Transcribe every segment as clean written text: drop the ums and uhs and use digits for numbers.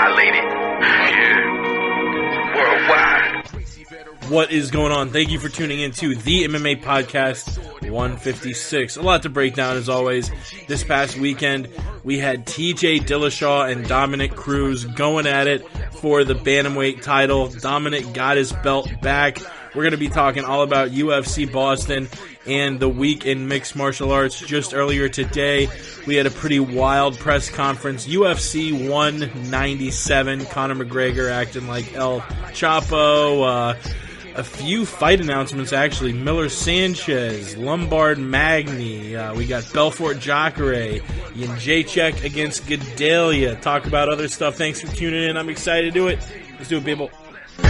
violated. Yeah. Worldwide. What is going on? Thank you for tuning in to the MMA Podcast 156. A lot to break down as always. This past weekend, we had TJ Dillashaw and Dominic Cruz going at it for the bantamweight title. Dominic got his belt back. We're going to be talking all about UFC Boston and the week in mixed martial arts. Just earlier today, we had a pretty wild press conference. UFC 197, Conor McGregor acting like El Chapo. A few fight announcements, actually. Miller Sanchez, Lombard Magny. We got Belfort Jacare, Jacek against Gedalia. Talk about other stuff. Thanks for tuning in. I'm excited to do it. Let's do it, people. We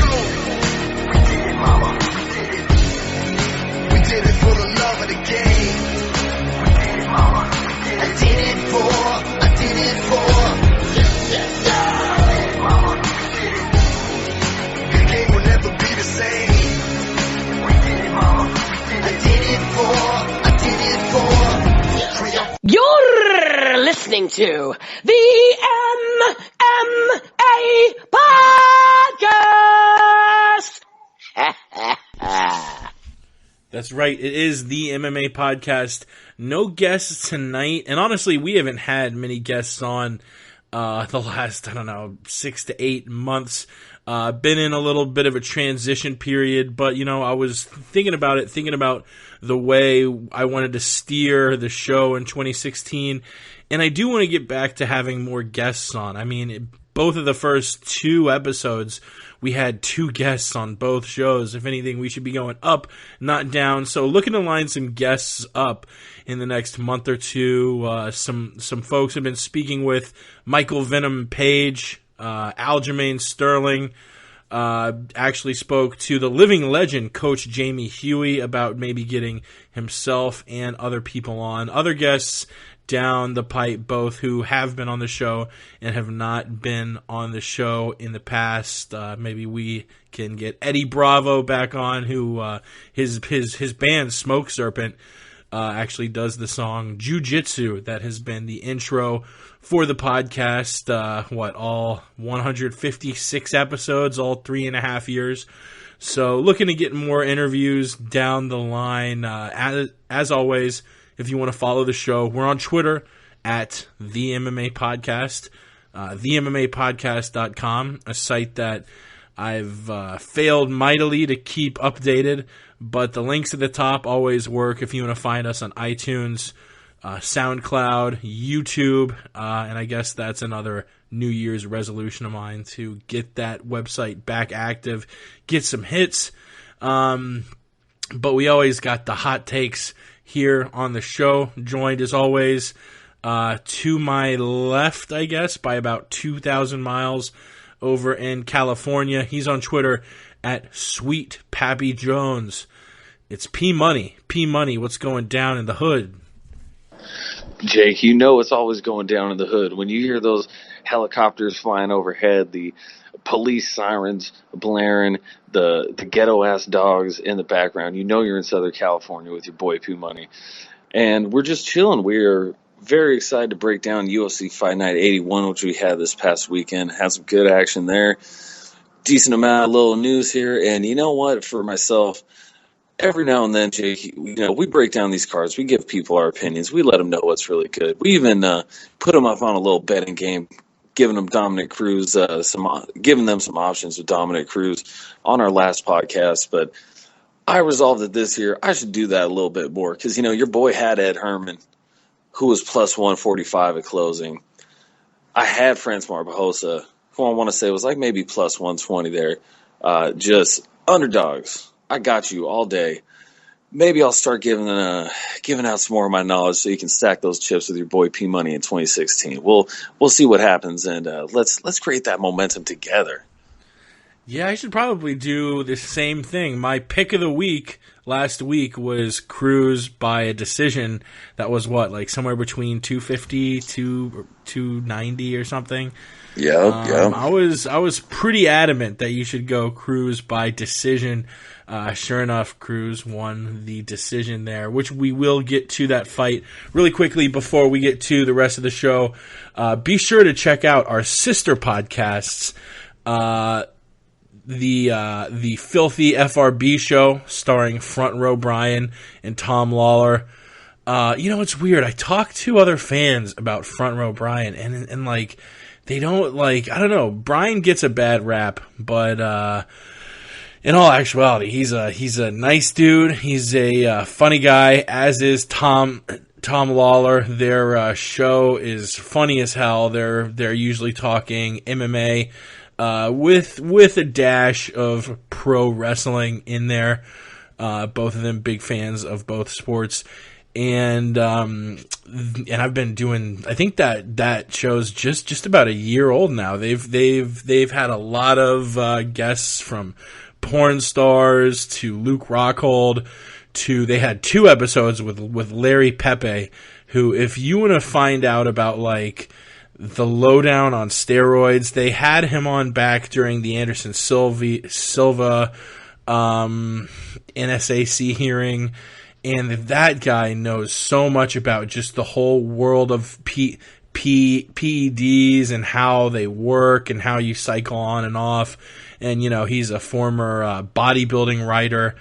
did it for the love of the game. I did it for. The game will never be the same. You're listening to the MMA Podcast. That's right. It is the MMA Podcast. No guests tonight. And honestly, we haven't had many guests on the last, 6 to 8 months. Been in a little bit of a transition period, but, I was thinking about the way I wanted to steer the show in 2016, and I do want to get back to having more guests on. I mean, both of the first 2 episodes, we had 2 guests on both shows. If anything, we should be going up, not down. So looking to line some guests up in the next month or two. Some folks have been speaking with Michael Venom Page, Aljamain Sterling. Actually spoke to the living legend, Coach Jamie Huey, about maybe getting himself and other people on. Other guests down the pipe, both who have been on the show and have not been on the show in the past. Maybe we can get Eddie Bravo back on, who his band Smoke Serpent actually does the song Jiu-Jitsu that has been the intro for the podcast. All 156 episodes, all 3.5 years. So looking to get more interviews down the line. As always, if you want to follow the show, we're on Twitter at the MMA Podcast, themmapodcast.com, a site that I've failed mightily to keep updated, but the links at the top always work if you want to find us on iTunes, SoundCloud, YouTube, and I guess that's another New Year's resolution of mine, to get that website back active, get some hits. But we always got the hot takes here on the show, joined as always to my left, I guess, by about 2,000 miles over in California. He's on Twitter at Sweet Pappy Jones. It's P Money. P Money, what's going down in the hood? Jake, you know it's always going down in the hood. When you hear those helicopters flying overhead, the police sirens blaring, the ghetto-ass dogs in the background, you know you're in Southern California with your boy P Money. And we're just chilling. We're very excited to break down UFC Fight Night 81, which we had this past weekend. Had some good action there. Decent amount of little news here. And you know what? For myself, every now and then, Jake, we break down these cards. We give people our opinions. We let them know what's really good. We even put them up on a little betting game, giving them Dominic Cruz, giving them some options with Dominic Cruz on our last podcast. But I resolved that this year I should do that a little bit more because, your boy had Ed Herman, who was plus 145 at closing. I had Francois Barbosa, who I want to say was like maybe plus 120 there. Just underdogs. I got you all day. Maybe I'll start giving out some more of my knowledge so you can stack those chips with your boy P Money in 2016. We'll see what happens, and let's create that momentum together. Yeah, I should probably do the same thing. My pick of the week last week was Cruz by a decision that was like somewhere between 250 to 290 or something. Yeah. I was pretty adamant that you should go Cruz by decision. Sure enough, Cruz won the decision there, which we will get to that fight really quickly before we get to the rest of the show. Be sure to check out our sister podcasts. The Filthy FRB show starring Front Row Brian and Tom Lawler. It's weird. I talk to other fans about Front Row Brian and like they don't I don't know. Brian gets a bad rap, but in all actuality, he's a nice dude. He's a funny guy, as is Tom Lawler. Their show is funny as hell. They're usually talking MMA. With a dash of pro wrestling in there. Both of them big fans of both sports. And I've been doing, I think that show's just about a year old now. They've had a lot of guests from porn stars to Luke Rockhold to, they had 2 episodes with Larry Pepe, who, if you want to find out about the lowdown on steroids, they had him on back during the Anderson Silva NSAC hearing, and that guy knows so much about just the whole world of PEDs and how they work and how you cycle on and off. And, he's a former bodybuilding writer.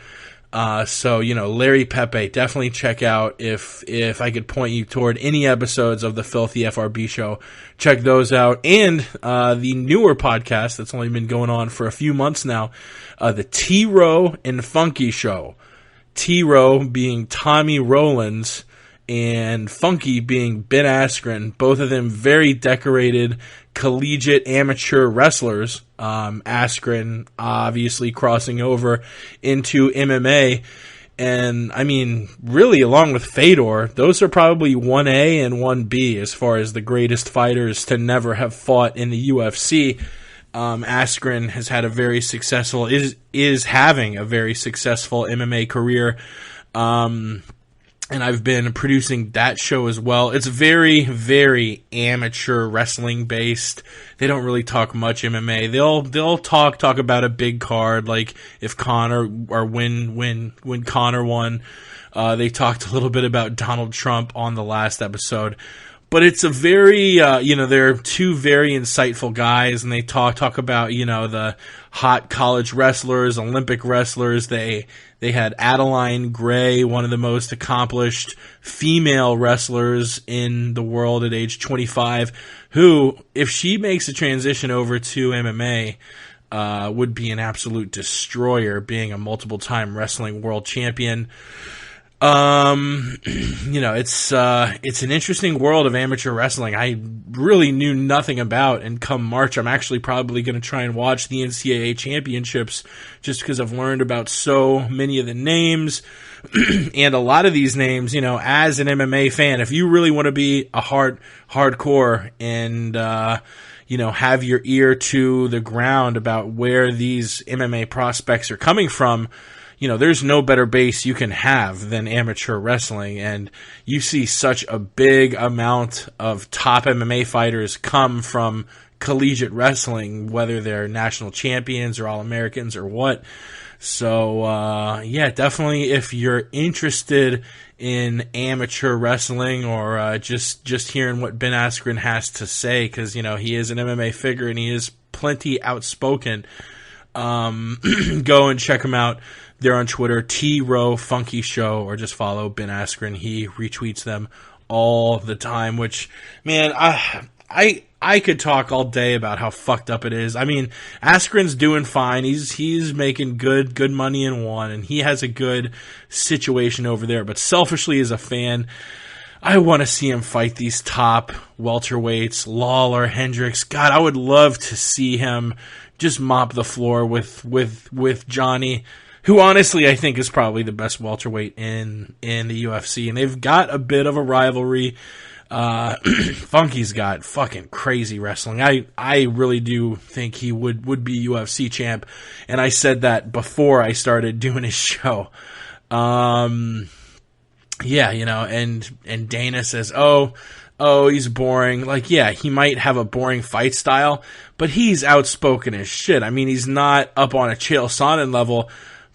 So, Larry Pepe, definitely check out if I could point you toward any episodes of the Filthy FRB show, check those out. And, the newer podcast that's only been going on for a few months now, the T-Row and Funky show. T-Row being Tommy Rowlands and Funky being Ben Askren, both of them very decorated collegiate amateur wrestlers. Askren obviously crossing over into MMA. And, I mean, really, along with Fedor, those are probably 1A and 1B as far as the greatest fighters to never have fought in the UFC. Askren has had a very successful, is having a very successful MMA career. And I've been producing that show as well. It's very, very amateur wrestling based. They don't really talk much MMA. They'll talk about a big card, like if Conor, or when Conor won. They talked a little bit about Donald Trump on the last episode. But it's a very, they're 2 very insightful guys, and they talk about, the hot college wrestlers, Olympic wrestlers. They had Adeline Gray, one of the most accomplished female wrestlers in the world at age 25, who, if she makes a transition over to MMA, would be an absolute destroyer, being a multiple-time wrestling world champion. It's an interesting world of amateur wrestling I really knew nothing about, and come March, I'm actually probably going to try and watch the NCAA championships just because I've learned about so many of the names and a lot of these names, as an MMA fan, if you really want to be a hardcore and, have your ear to the ground about where these MMA prospects are coming from, there's no better base you can have than amateur wrestling, and you see such a big amount of top MMA fighters come from collegiate wrestling, whether they're national champions or All-Americans or what. So, definitely if you're interested in amateur wrestling or just hearing what Ben Askren has to say, because, he is an MMA figure and he is plenty outspoken, go and check him out. They're on Twitter, T-Row Funky Show, or just follow Ben Askren. He retweets them all the time, which, man, I could talk all day about how fucked up it is. I mean, Askren's doing fine. He's making good money in one, and he has a good situation over there. But selfishly, as a fan, I want to see him fight these top welterweights, Lawler, Hendricks. God, I would love to see him just mop the floor with Johnny, who honestly I think is probably the best welterweight in the UFC. And they've got a bit of a rivalry. Funky's got fucking crazy wrestling. I really do think he would be UFC champ, and I said that before I started doing his show. Yeah, and Dana says, oh, he's boring. Like, yeah, he might have a boring fight style, but he's outspoken as shit. I mean, he's not up on a Chael Sonnen level,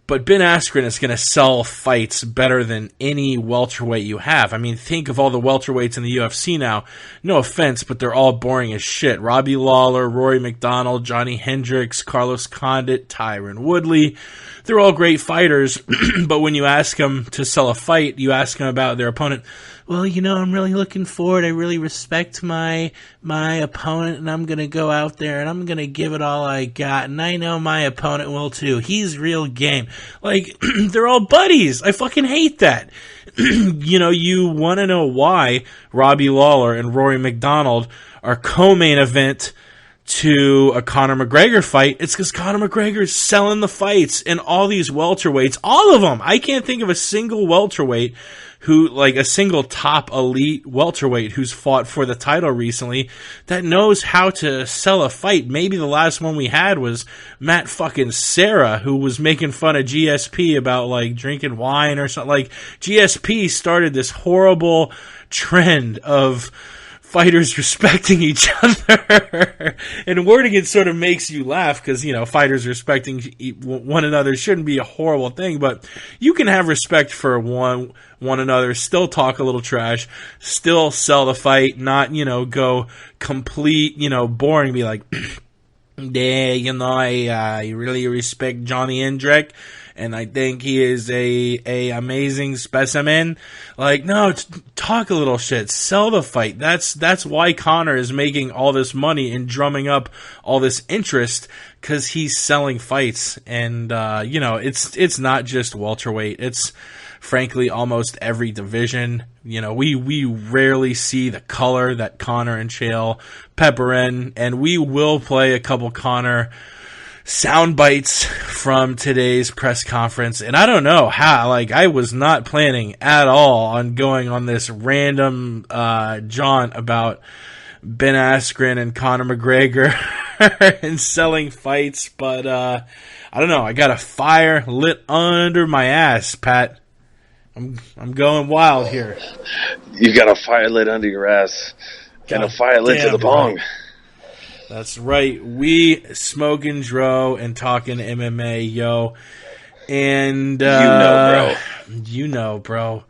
but Ben Askren is going to sell fights better than any welterweight you have. I mean, think of all the welterweights in the UFC now. No offense, but they're all boring as shit. Robbie Lawler, Rory McDonald, Johnny Hendricks, Carlos Condit, Tyron Woodley. They're all great fighters, but when you ask them to sell a fight, you ask them about their opponent. Well, I'm really looking forward. I really respect my opponent, and I'm going to go out there, and I'm going to give it all I got, and I know my opponent will too. He's real game. Like, they're all buddies. I fucking hate that. You want to know why Robbie Lawler and Rory McDonald are co-main event to a Conor McGregor fight. It's because Conor McGregor's selling the fights, and all these welterweights, all of them. I can't think of a single welterweight a single top elite welterweight who's fought for the title recently that knows how to sell a fight. Maybe the last one we had was Matt fucking Serra, who was making fun of GSP about like drinking wine or something. Like, GSP started this horrible trend of fighters respecting each other. And wording it sort of makes you laugh because, fighters respecting one another shouldn't be a horrible thing, but you can have respect for one another, still talk a little trash, still sell the fight, not, go complete, boring, be like, yeah, I really respect Johnny Hendrick, and I think he is a amazing specimen. Like, no, talk a little shit. Sell the fight. That's why Conor is making all this money and drumming up all this interest, because he's selling fights. And, it's not just welterweight. It's, frankly, almost every division. We rarely see the color that Conor and Chael pepper in, and we will play a couple Conor sound bites from today's press conference. And I don't know how, I was not planning at all on going on this random jaunt about Ben Askren and Conor McGregor and selling fights, but I don't know. I got a fire lit under my ass, Pat. I'm going wild here. You got a fire lit under your ass. And a fire lit to the bong. Right. That's right. We smoking Dro and talking MMA, yo. And you know, bro.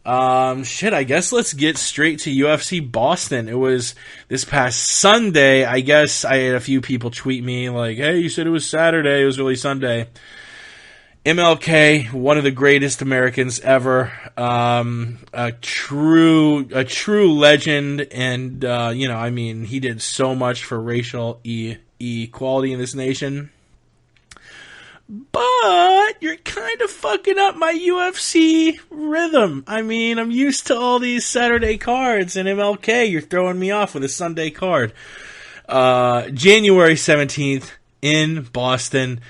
I guess let's get straight to UFC Boston. It was this past Sunday. I guess I had a few people tweet me like, "Hey, you said it was Saturday. It was really Sunday." MLK, one of the greatest Americans ever, a true legend, and he did so much for racial equality in this nation. But you're kind of fucking up my UFC rhythm. I mean, I'm used to all these Saturday cards, and MLK, you're throwing me off with a Sunday card. January 17th in Boston.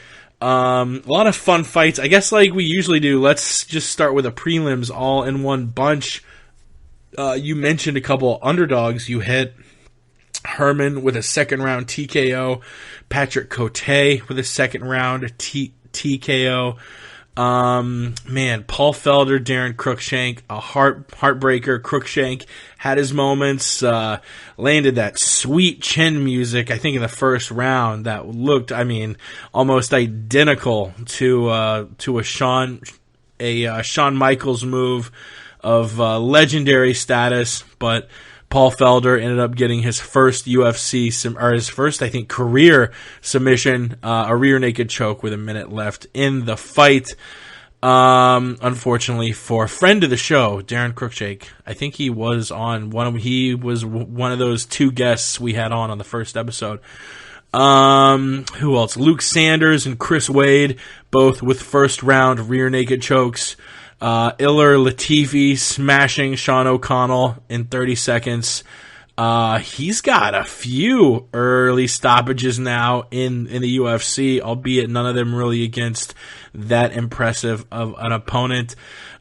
A lot of fun fights. I guess like we usually do, let's just start with the prelims all in one bunch. You mentioned a couple underdogs. You hit Herman with a second round TKO, Patrick Cote with a second round TKO. Paul Felder, Darren Cruikshank, a heartbreaker. Cruikshank had his moments, landed that sweet chin music, I think in the first round that looked, almost identical to a Shawn Michaels move of legendary status, but Paul Felder ended up getting his first his first, I think, career submission, a rear naked choke with a minute left in the fight. Unfortunately for a friend of the show, Darren Cruikshank, I think he was one of those two guests we had on the first episode. Who else? Luke Sanders and Chris Wade, both with first round rear naked chokes. Ilir Latifi smashing Sean O'Connell in 30 seconds. He's got a few early stoppages now in the UFC, albeit none of them really against that impressive of an opponent.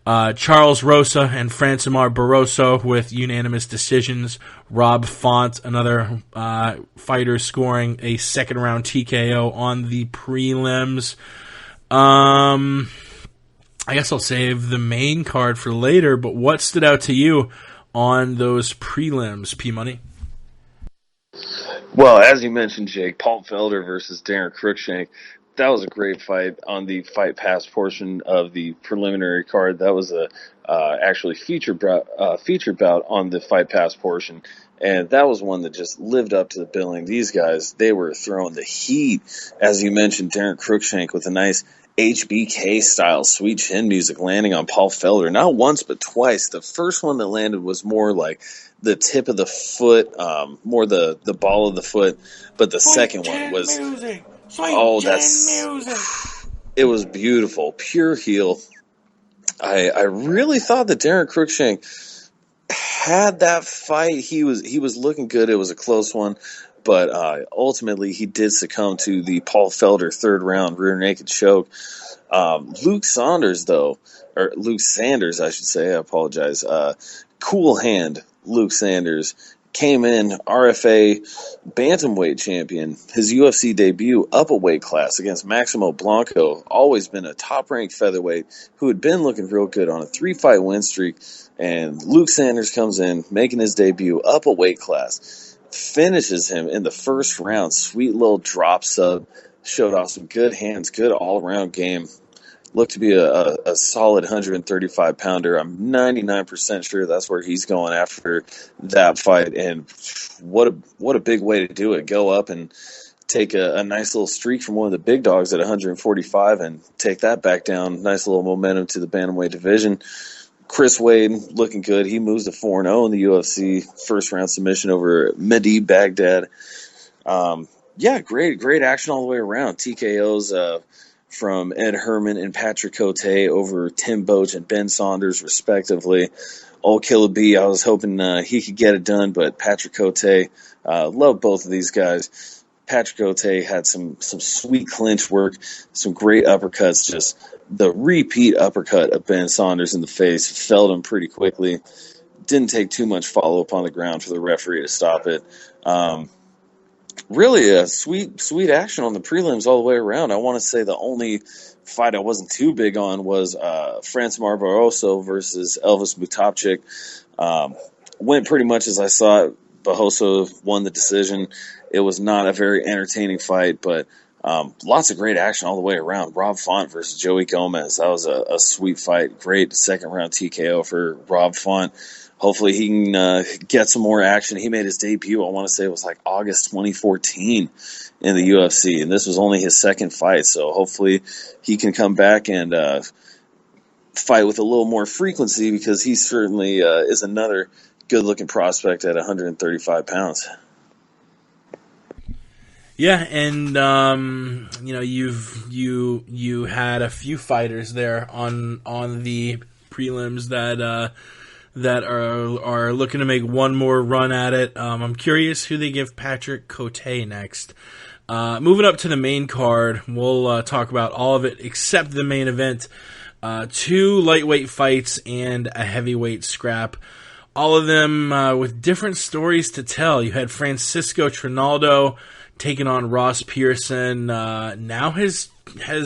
Charles Rosa and Francimar Barroso with unanimous decisions. Rob Font, another fighter, scoring a second-round TKO on the prelims. I guess I'll save the main card for later, but what stood out to you on those prelims, P-Money? Well, as you mentioned, Jake, Paul Felder versus Darren Cruikshank. That was a great fight on the Fight Pass portion of the preliminary card. That was a actually featured bout on the Fight Pass portion, and that was one that just lived up to the billing. These guys, they were throwing the heat. As you mentioned, Darren Cruikshank with a nice HBK-style sweet chin music landing on Paul Felder. Not once, but twice. The first one that landed was more like the tip of the foot, more the ball of the foot, but the second one was... Music. It was beautiful. Pure heel. I really thought that Darren Cruikshank had that fight. He was looking good. It was a close one, but ultimately he did succumb to the Paul Felder third round rear naked choke. Luke Sanders, I should say. I apologize. Cool hand Luke Sanders came in RFA bantamweight champion, his UFC debut up a weight class against Maximo Blanco, always been a top-ranked featherweight who had been looking real good on a 3-fight win streak, and Luke Sanders comes in, making his debut up a weight class, finishes him in the first round, sweet little drop sub, showed off some good hands, good all-around game. Looked to be a solid 135-pounder. I'm 99% sure that's where he's going after that fight. And what a big way to do it. Go up and take a nice little streak from one of the big dogs at 145 and take that back down. Nice little momentum to the bantamweight division. Chris Wade looking good. He moves to 4-0 in the UFC. First-round submission over Mehdi Baghdad. Great action all the way around. TKOs from Ed Herman and Patrick Cote over Tim Boach and Ben Saunders, respectively. Old Killer B, I was hoping he could get it done, but Patrick Cote, love both of these guys. Patrick Cote had some sweet clinch work, some great uppercuts, just the repeat uppercut of Ben Saunders in the face, felled him pretty quickly. Didn't take too much follow-up on the ground for the referee to stop it. Really a sweet action on the prelims all the way around. I want to say the only fight I wasn't too big on was Francimar Barroso versus Elvis Mutapchik. Went pretty much as I saw it. Barroso won the decision. It was not a very entertaining fight, but lots of great action all the way around. Rob Font versus Joey Gomez. That was a sweet fight. Great second-round TKO for Rob Font. Hopefully he can get some more action. He made his debut, I want to say it was like August 2014 in the UFC, and this was only his second fight, so hopefully he can come back and fight with a little more frequency, because he certainly is another good-looking prospect at 135 pounds. Yeah, and you had a few fighters there on the prelims that are looking to make one more run at it. I'm curious who they give Patrick Cote next. Moving up to the main card, we'll talk about all of it except the main event. 2 lightweight fights and a heavyweight scrap. All of them with different stories to tell. You had Francisco Trinaldo taking on Ross Pearson. Now has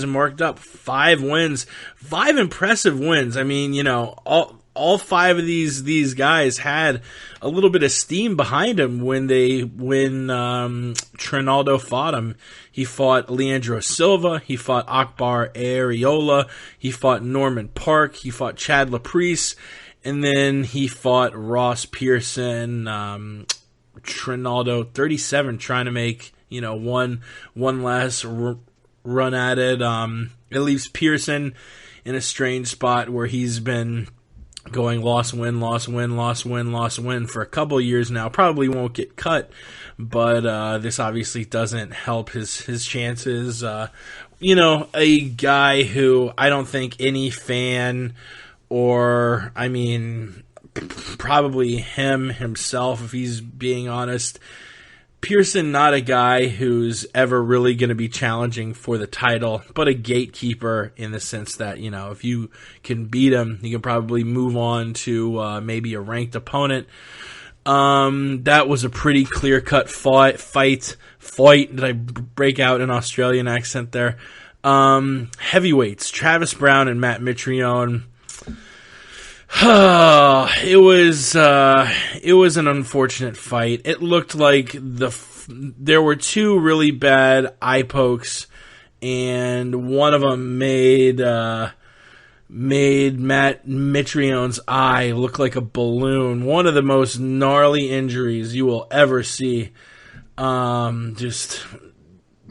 marked up 5 wins, 5 impressive wins. I mean, all 5 of these guys had a little bit of steam behind him when Trinaldo fought him. He fought Leandro Silva, he fought Akbar Areola, he fought Norman Park, he fought Chad Laprise, and then he fought Ross Pearson. Trinaldo 37, trying to make one last run at it. It leaves Pearson in a strange spot where he's been going loss win for a couple of years now. Probably won't get cut, but this obviously doesn't help his chances. A guy who I don't think any fan, or probably himself, if he's being honest, Pearson, not a guy who's ever really going to be challenging for the title, but a gatekeeper in the sense that, if you can beat him, you can probably move on to maybe a ranked opponent. That was a pretty clear-cut fight. Did I break out an Australian accent there? Heavyweights, Travis Brown and Matt Mitrione. It was an unfortunate fight. It looked like there were two really bad eye pokes, and one of them made Matt Mitrione's eye look like a balloon. One of the most gnarly injuries you will ever see. Just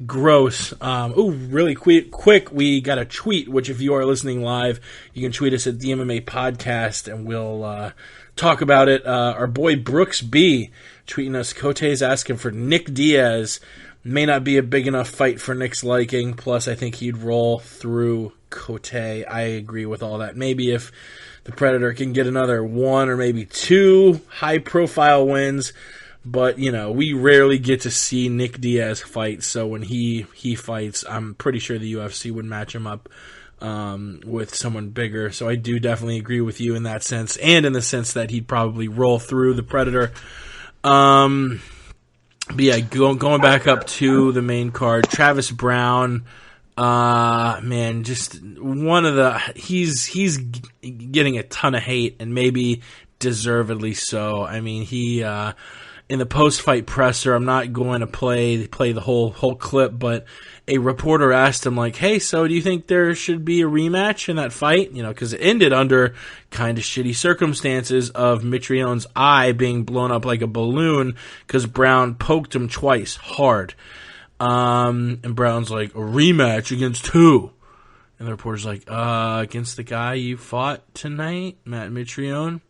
gross. Really quick, we got a tweet, which if you are listening live, you can tweet us at the MMA Podcast, and we'll talk about it. Our boy Brooks B tweeting us, Cote's asking for Nick Diaz. May not be a big enough fight for Nick's liking, plus I think he'd roll through Cote. I agree with all that. Maybe if the Predator can get another one or maybe two high-profile wins, but, we rarely get to see Nick Diaz fight, so when he fights, I'm pretty sure the UFC would match him up with someone bigger. So I do definitely agree with you in that sense, and in the sense that he'd probably roll through the Predator. But yeah, going back up to the main card, Travis Brown, man, just one of the he's getting a ton of hate, and maybe deservedly so. I mean, he in the post-fight presser, I'm not going to play the whole clip, but a reporter asked him, like, hey, so do you think there should be a rematch in that fight? Because it ended under kind of shitty circumstances of Mitrione's eye being blown up like a balloon because Brown poked him twice, hard. And Brown's like, a rematch against who? And the reporter's like, against the guy you fought tonight, Matt Mitrione.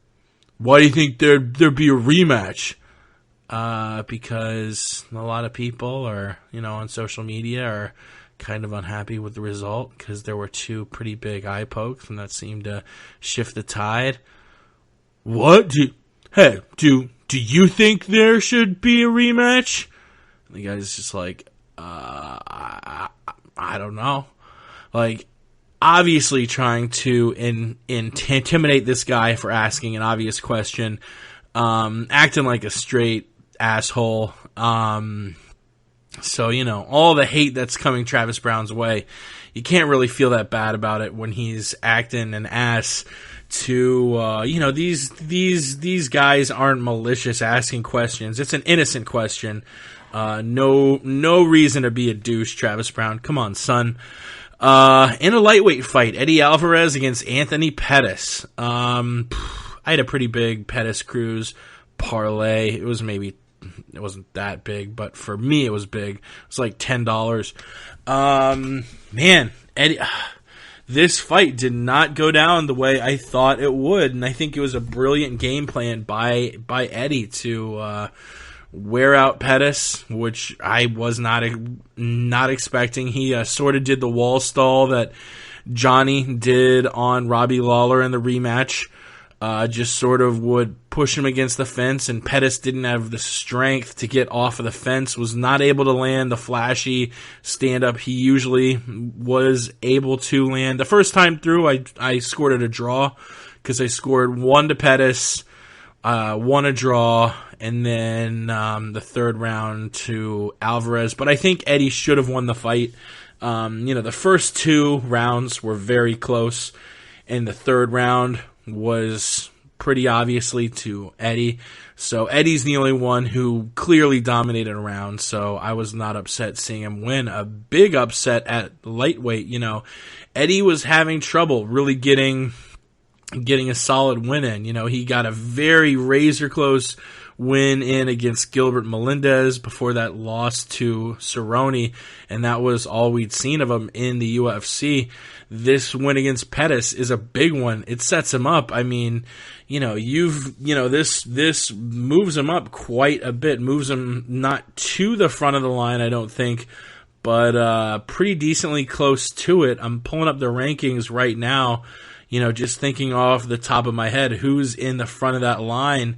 Why do you think there'd be a rematch? Because a lot of people are, on social media are kind of unhappy with the result because there were two pretty big eye pokes, and that seemed to shift the tide. What? Do you think there should be a rematch? And the guy's just like, I don't know. Like, obviously trying to intimidate this guy for asking an obvious question, acting like a straight asshole. So, all the hate that's coming Travis Brown's way, you can't really feel that bad about it when he's acting an ass to, these guys aren't malicious asking questions. It's an innocent question. No reason to be a douche, Travis Brown. Come on, son. In a lightweight fight, Eddie Alvarez against Anthony Pettis. I had a pretty big Pettis Cruz parlay. It wasn't that big, but for me it was big. It was like $10. Man, Eddie, this fight did not go down the way I thought it would, and I think it was a brilliant game plan by Eddie to wear out Pettis, which I was not expecting. He sort of did the wall stall that Johnny did on Robbie Lawler in the rematch. Just sort of would push him against the fence, and Pettis didn't have the strength to get off of the fence, was not able to land the flashy stand-up he usually was able to land. The first time through, I scored it a draw, because I scored 1 to Pettis, 1 a draw, and then the third round to Alvarez. But I think Eddie should have won the fight. The first 2 rounds were very close, and the third round was pretty obviously to Eddie. So Eddie's the only one who clearly dominated a round, so I was not upset seeing him win a big upset at lightweight. Eddie was having trouble really getting a solid win in. He got a very razor close win in against Gilbert Melendez before that loss to Cerrone, and that was all we'd seen of him in the UFC. This win against Pettis is a big one. It sets him up. I mean, this moves him up quite a bit, moves him not to the front of the line, I don't think, but pretty decently close to it. I'm pulling up the rankings right now, just thinking off the top of my head who's in the front of that line.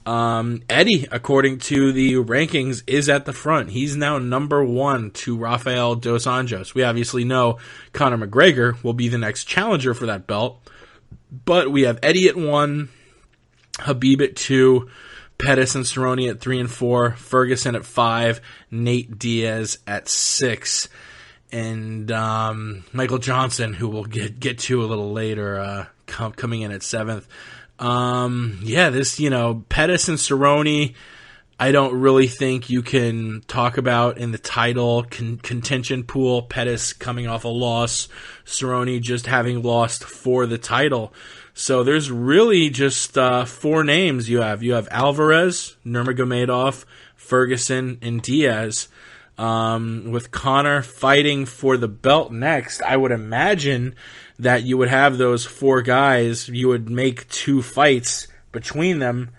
Eddie, according to the rankings, is at the front. He's now number 1 to Rafael dos Anjos. We obviously know Conor McGregor will be the next challenger for that belt, but we have Eddie at 1, Habib at 2, Pettis and Cerrone at 3 and 4, Ferguson at 5, Nate Diaz at 6, and Michael Johnson, who we'll get to a little later, coming in at 7th. Pettis and Cerrone, I don't really think you can talk about in the title contention pool. Pettis coming off a loss, Cerrone just having lost for the title. So there's really just 4 names you have. You have Alvarez, Nurmagomedov, Ferguson, and Diaz. With Conor fighting for the belt next, I would imagine that you would have those 4 guys. You would make 2 fights between them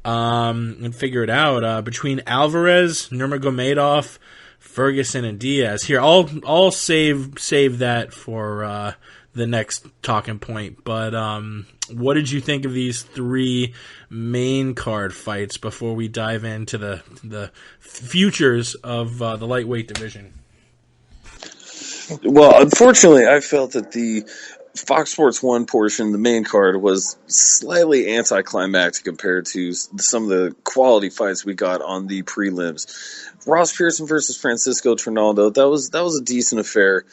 and figure it out. Between Alvarez, Nurmagomedov, Ferguson, and Diaz. Here, I'll save that for the next talking point. But what did you think of these 3 main card fights before we dive into the futures of the lightweight division? Well, unfortunately, I felt that the Fox Sports 1 portion, the main card, was slightly anticlimactic compared to some of the quality fights we got on the prelims. Ross Pearson versus Francisco Trinaldo, that was a decent affair.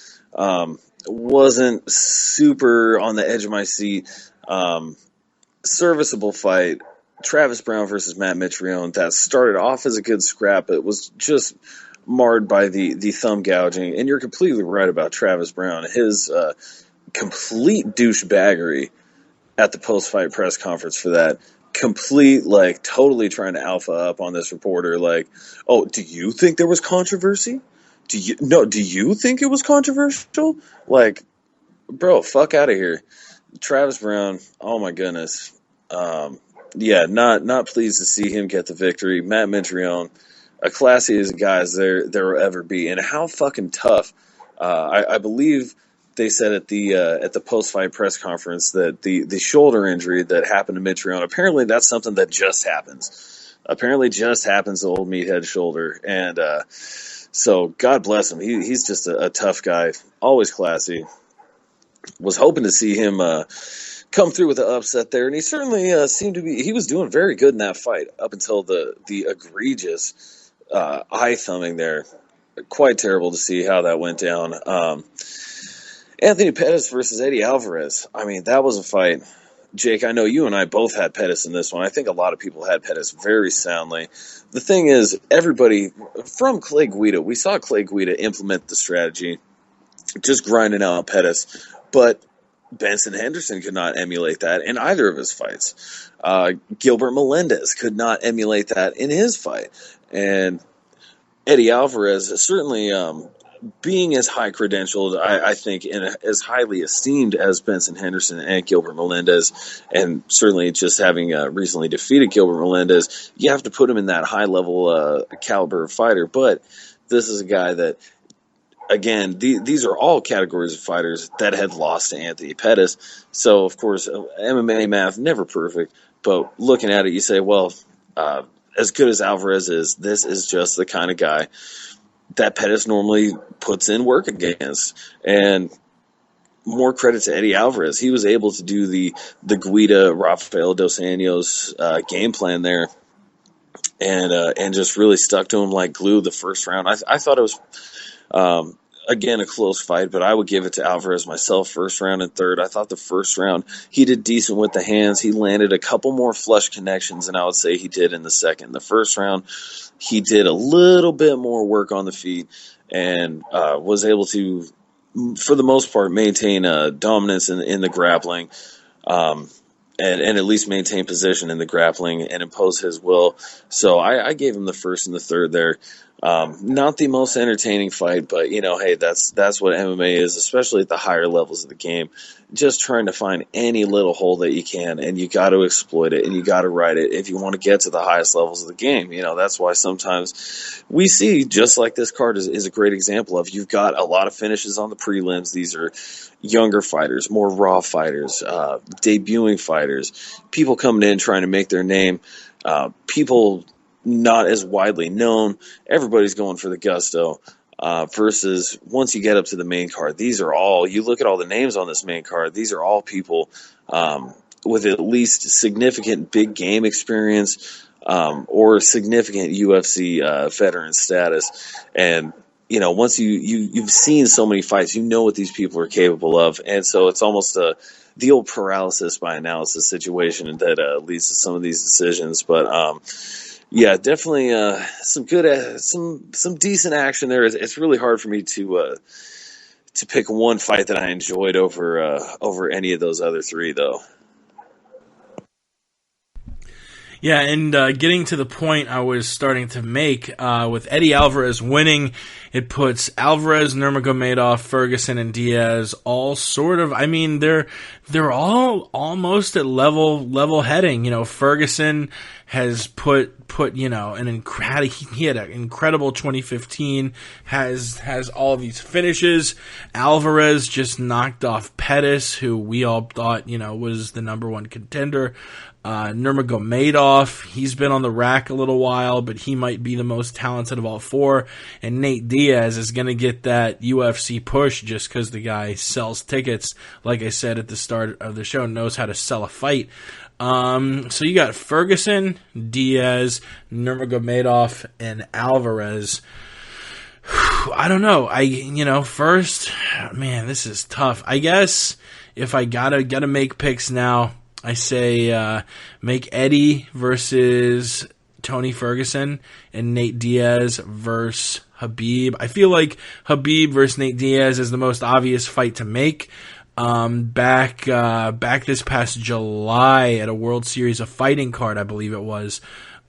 Wasn't super on the edge of my seat. Serviceable fight. Travis Brown versus Matt Mitrione, that started off as a good scrap. It was just marred by the thumb gouging. And you're completely right about Travis Brown. His complete douchebaggery at the post-fight press conference for that. Complete, totally trying to alpha up on this reporter. Oh, do you think there was controversy? Do you think it was controversial? Bro, fuck out of here. Travis Brown, oh my goodness. Not pleased to see him get the victory. Matt Mitrione, a classy as a guy as there will ever be. And how fucking tough. I believe they said at the post-fight press conference that the shoulder injury that happened to Mitrione, apparently that's something that just happens. The old meathead shoulder. And so God bless him. He's just a tough guy, always classy. Was hoping to see him come through with the upset there, and he certainly seemed to be. He was doing very good in that fight up until the egregious eye thumbing there. Quite terrible to see how that went down. Anthony Pettis versus Eddie Alvarez. I mean, that was a fight. Jake, I know you and I both had Pettis in this one. I think a lot of people had Pettis very soundly. The thing is, everybody from Clay Guida, we saw Clay Guida implement the strategy, just grinding out Pettis. But Benson Henderson could not emulate that in either of his fights. Gilbert Melendez could not emulate that in his fight. And Eddie Alvarez, certainly being as high-credentialed, I think, and as highly esteemed as Benson Henderson and Gilbert Melendez, and certainly just having recently defeated Gilbert Melendez, you have to put him in that high-level caliber of fighter. But this is a guy that, again, these are all categories of fighters that had lost to Anthony Pettis. So, of course, MMA math, never perfect. But looking at it, you say, well, as good as Alvarez is, this is just the kind of guy that Pettis normally puts in work against. And more credit to Eddie Alvarez. He was able to do the Guida, Rafael dos Anjos game plan there and just really stuck to him like glue the first round. I thought it was... again, a close fight, but I would give it to Alvarez myself, first round and third. I thought the first round, he did decent with the hands. He landed a couple more flush connections than I would say he did in the second. The first round, he did a little bit more work on the feet and was able to, for the most part, maintain dominance in the grappling and at least maintain position in the grappling and impose his will. So I gave him the first and the third there. Not the most entertaining fight, but hey, that's what MMA is, especially at the higher levels of the game. Just trying to find any little hole that you can, and you got to exploit it, and you got to ride it if you want to get to the highest levels of the game. That's why sometimes we see, just like this card is a great example of, you've got a lot of finishes on the prelims. These are younger fighters, more raw fighters, debuting fighters, people coming in trying to make their name. people not as widely known. Everybody's going for the gusto. Versus once you get up to the main card, these are all, you look at all the names on this main card, these are all people with at least significant big game experience or significant UFC veteran status. And, once you've seen so many fights, you know what these people are capable of. And so it's almost the old paralysis by analysis situation that leads to some of these decisions. But, yeah, definitely some good, some decent action there. It's really hard for me to pick one fight that I enjoyed over any of those other three, though. Yeah, and getting to the point I was starting to make, with Eddie Alvarez winning, it puts Alvarez, Nurmagomedov, Ferguson, and Diaz all sort of, they're all almost at level heading. Ferguson has put he had an incredible 2015, has all these finishes. Alvarez just knocked off Pettis, who we all thought, was the number one contender. Nurmagomedov, he's been on the rack a little while, but he might be the most talented of all four. And Nate Diaz is going to get that UFC push just because the guy sells tickets. Like I said at the start of the show, knows how to sell a fight. So you got Ferguson, Diaz, Nurmagomedov, and Alvarez. I don't know. First, man, this is tough. I guess if I gotta make picks now, I say make Eddie versus Tony Ferguson and Nate Diaz versus Khabib. I feel like Khabib versus Nate Diaz is the most obvious fight to make. Back this past July at a World Series of Fighting card, I believe it was,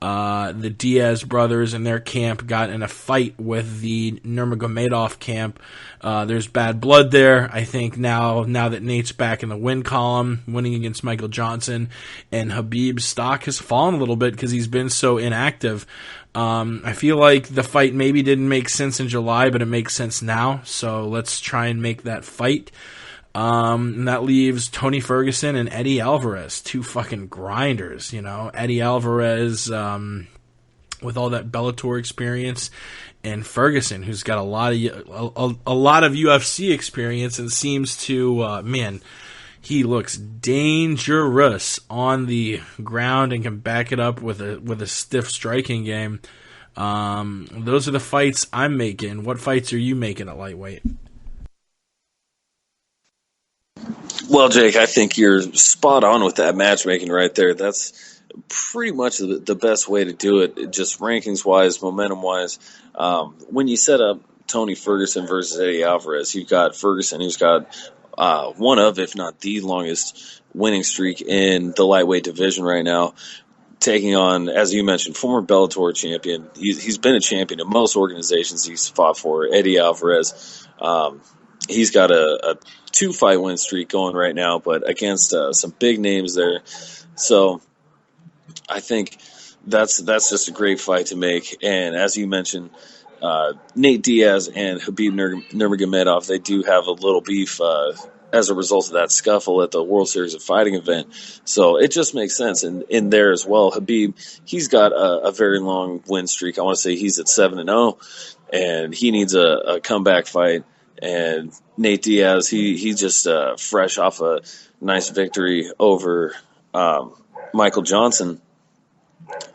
the Diaz brothers and their camp got in a fight with the Nurmagomedov camp. There's bad blood there. I think now that Nate's back in the win column, winning against Michael Johnson, and Khabib's stock has fallen a little bit because he's been so inactive. I feel like the fight maybe didn't make sense in July, but it makes sense now. So let's try and make that fight. And that leaves Tony Ferguson and Eddie Alvarez, two fucking grinders, Eddie Alvarez, with all that Bellator experience, and Ferguson, who's got a lot of UFC experience and seems to, he looks dangerous on the ground and can back it up with a stiff striking game. Those are the fights I'm making. What fights are you making at lightweight? Well, Jake, I think you're spot on with that matchmaking right there. That's pretty much the best way to do it, just rankings-wise, momentum-wise. When you set up Tony Ferguson versus Eddie Alvarez, you've got Ferguson, who's got one of, if not the longest winning streak in the lightweight division right now, taking on, as you mentioned, former Bellator champion. He's been a champion in most organizations he's fought for, Eddie Alvarez. He's got a 2-fight win streak going right now, but against some big names there. So I think that's just a great fight to make. And as you mentioned, Nate Diaz and Khabib Nurmagomedov, they do have a little beef as a result of that scuffle at the World Series of Fighting event. So it just makes sense. And in there as well, Khabib, he's got a very long win streak. I want to say he's at 7-0, and he needs a comeback fight. And Nate Diaz, he's just fresh off a nice victory over Michael Johnson.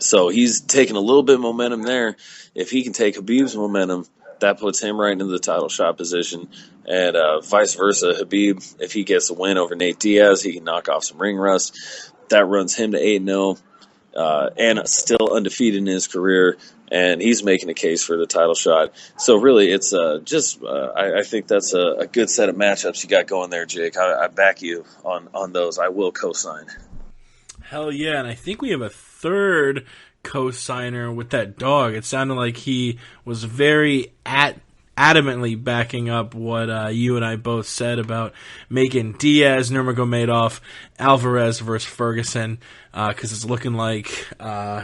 So he's taking a little bit of momentum there. If he can take Khabib's momentum, that puts him right into the title shot position. And vice versa, Khabib, if he gets a win over Nate Diaz, he can knock off some ring rust. That runs him to 8-0 and still undefeated in his career. And he's making a case for the title shot. So really, it's I think that's a good set of matchups you got going there, Jake. I back you on those. I will co-sign. Hell yeah, and I think we have a third co-signer with that dog. It sounded like he was very adamantly backing up what you and I both said about making Diaz, Nurmagomedov, Alvarez versus Ferguson, because it's looking like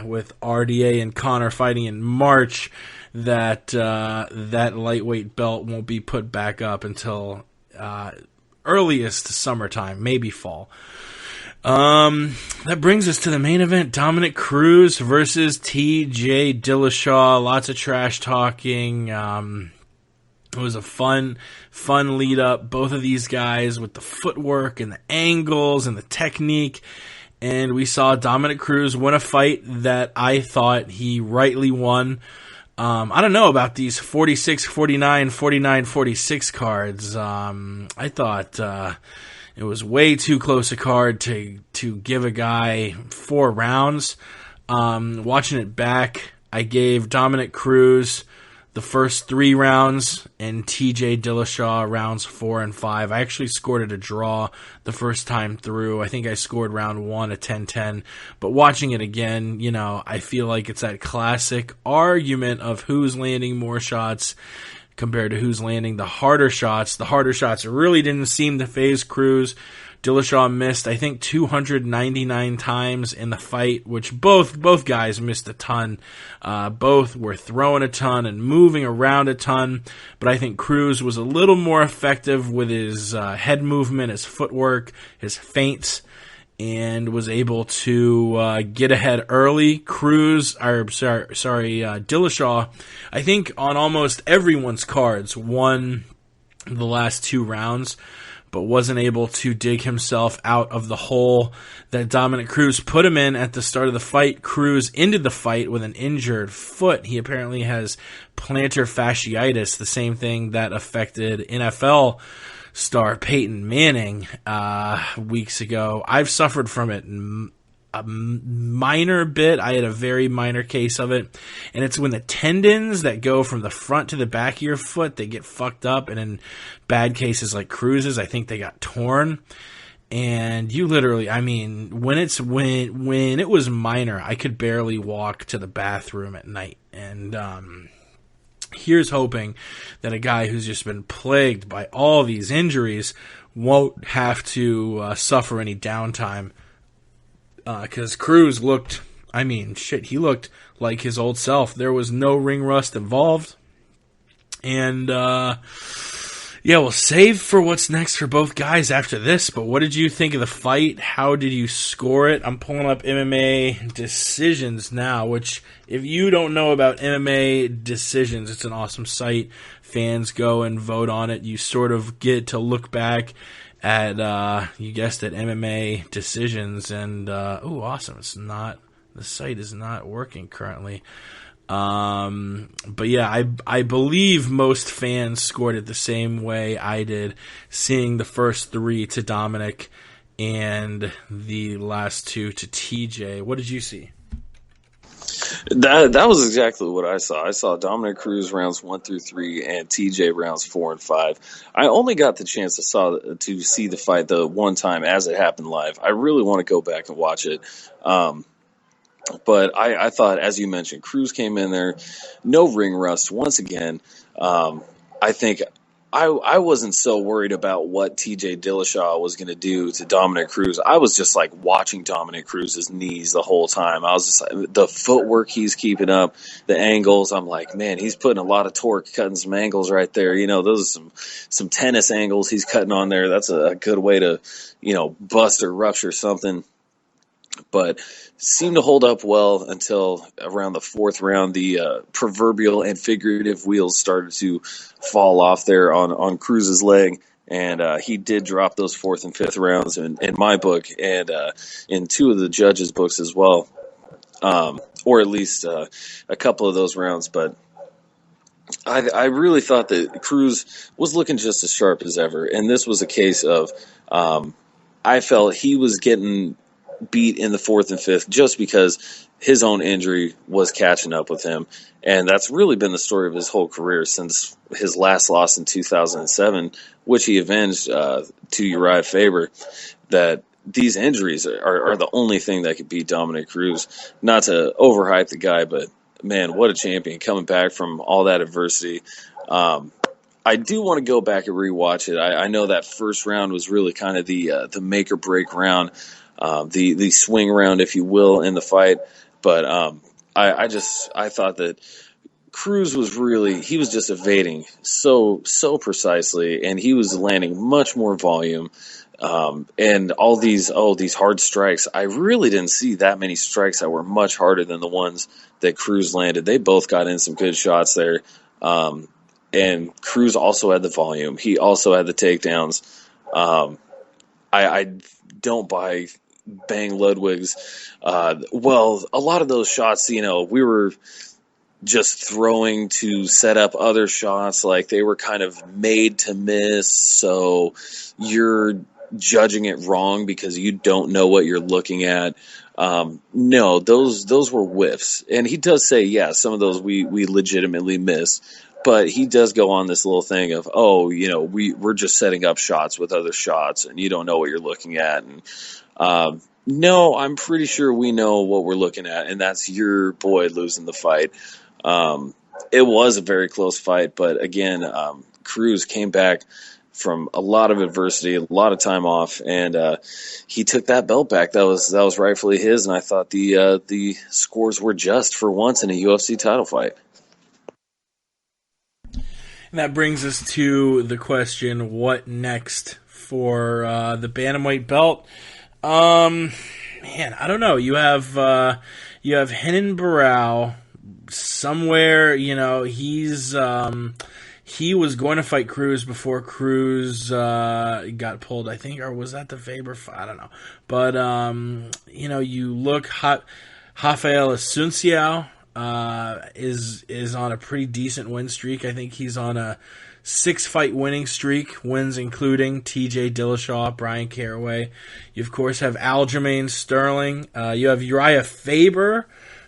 with RDA and Conor fighting in March that that lightweight belt won't be put back up until earliest summertime, maybe fall. That brings us to the main event: Dominic Cruz versus T.J. Dillashaw. Lots of trash talking. It was a fun lead up. Both of these guys with the footwork and the angles and the technique. And we saw Dominic Cruz win a fight that I thought he rightly won. I don't know about these 46, 49, 49, 46 cards. I thought it was way too close a card to give a guy 4 rounds. Watching it back, I gave Dominic Cruz the first 3 rounds and TJ Dillashaw rounds 4 and 5. I actually scored it a draw the first time through. I think I scored round 1 a 10-10. But watching it again, I feel like it's that classic argument of who's landing more shots compared to who's landing the harder shots. The harder shots really didn't seem to faze Cruz. Dillashaw missed, I think, 299 times in the fight, which both guys missed a ton. Both were throwing a ton and moving around a ton, but I think Cruz was a little more effective with his head movement, his footwork, his feints, and was able to get ahead early. Dillashaw, I think on almost everyone's cards, won the last 2 rounds, but wasn't able to dig himself out of the hole that Dominic Cruz put him in at the start of the fight. Cruz ended the fight with an injured foot. He apparently has plantar fasciitis, the same thing that affected NFL star Peyton Manning weeks ago. I've suffered from it a minor bit. I had a very minor case of it, and it's when the tendons that go from the front to the back of your foot, they get fucked up, and in bad cases like Cruz's, I think they got torn. And you literally, when it was minor, I could barely walk to the bathroom at night. And here's hoping that a guy who's just been plagued by all these injuries won't have to suffer any downtime. Because Cruz looked, he looked like his old self. There was no ring rust involved. And, we'll save for what's next for both guys after this. But what did you think of the fight? How did you score it? I'm pulling up MMA Decisions now, which, if you don't know about MMA Decisions, it's an awesome site. Fans go and vote on it. You sort of get to look back at, you guessed it, MMA Decisions, and, awesome, the site is not working currently. But yeah, I believe most fans scored it the same way I did, seeing the first 3 to Dominic and the last 2 to TJ. What did you see? That was exactly what I saw. I saw Dominic Cruz rounds 1 through 3 and TJ rounds 4 and 5. I only got the chance to see the fight the one time as it happened live. I really want to go back and watch it. But I thought, as you mentioned, Cruz came in there, no ring rust once again. I think I wasn't so worried about what TJ Dillashaw was going to do to Dominic Cruz. I was just like watching Dominic Cruz's knees the whole time. I was just like, the footwork he's keeping up, the angles. I'm like, man, he's putting a lot of torque, cutting some angles right there. Those are some tennis angles he's cutting on there. That's a good way to, bust or rupture something. But seemed to hold up well until around the 4th round. The proverbial and figurative wheels started to fall off there on Cruz's leg, and he did drop those 4th and 5th rounds in my book and in 2 of the judges' books as well, or at least a couple of those rounds. But I really thought that Cruz was looking just as sharp as ever, and this was a case of I felt he was getting beat in the 4th and 5th just because his own injury was catching up with him. And that's really been the story of his whole career since his last loss in 2007, which he avenged to Uriah Faber, that these injuries are the only thing that could beat Dominic Cruz. Not to overhype the guy, but man, what a champion coming back from all that adversity. I do want to go back and rewatch it. I know that first round was really kind of the make or break round. The swing round, if you will, in the fight. But I thought that Cruz was he was just evading so precisely, and he was landing much more volume. And all these hard strikes. I really didn't see that many strikes that were much harder than the ones that Cruz landed. They both got in some good shots there. And Cruz also had the volume. He also had the takedowns. I don't buy Bang Ludwig's. Well, a lot of those shots, we were just throwing to set up other shots. Like they were kind of made to miss. So you're judging it wrong because you don't know what you're looking at. No, those were whiffs. And he does say, yeah, some of those we legitimately miss. But he does go on this little thing of, we're just setting up shots with other shots, and you don't know what you're looking at. And no, I'm pretty sure we know what we're looking at, and that's your boy losing the fight. It was a very close fight, but again, Cruz came back from a lot of adversity, a lot of time off, and he took that belt back. That was rightfully his, and I thought the scores were just for once in a UFC title fight. And that brings us to the question, what next for the bantamweight belt? Man, I don't know. You have Renan Barão somewhere. He was going to fight Cruz before Cruz got pulled, I think, or was that the Faber fight? I don't know. But you look Rafael Assunção is on a pretty decent win streak. I think he's on a 6-fight winning streak, wins including TJ Dillashaw, Brian Caraway. You, of course, have Aljamain Sterling. You have Uriah Faber,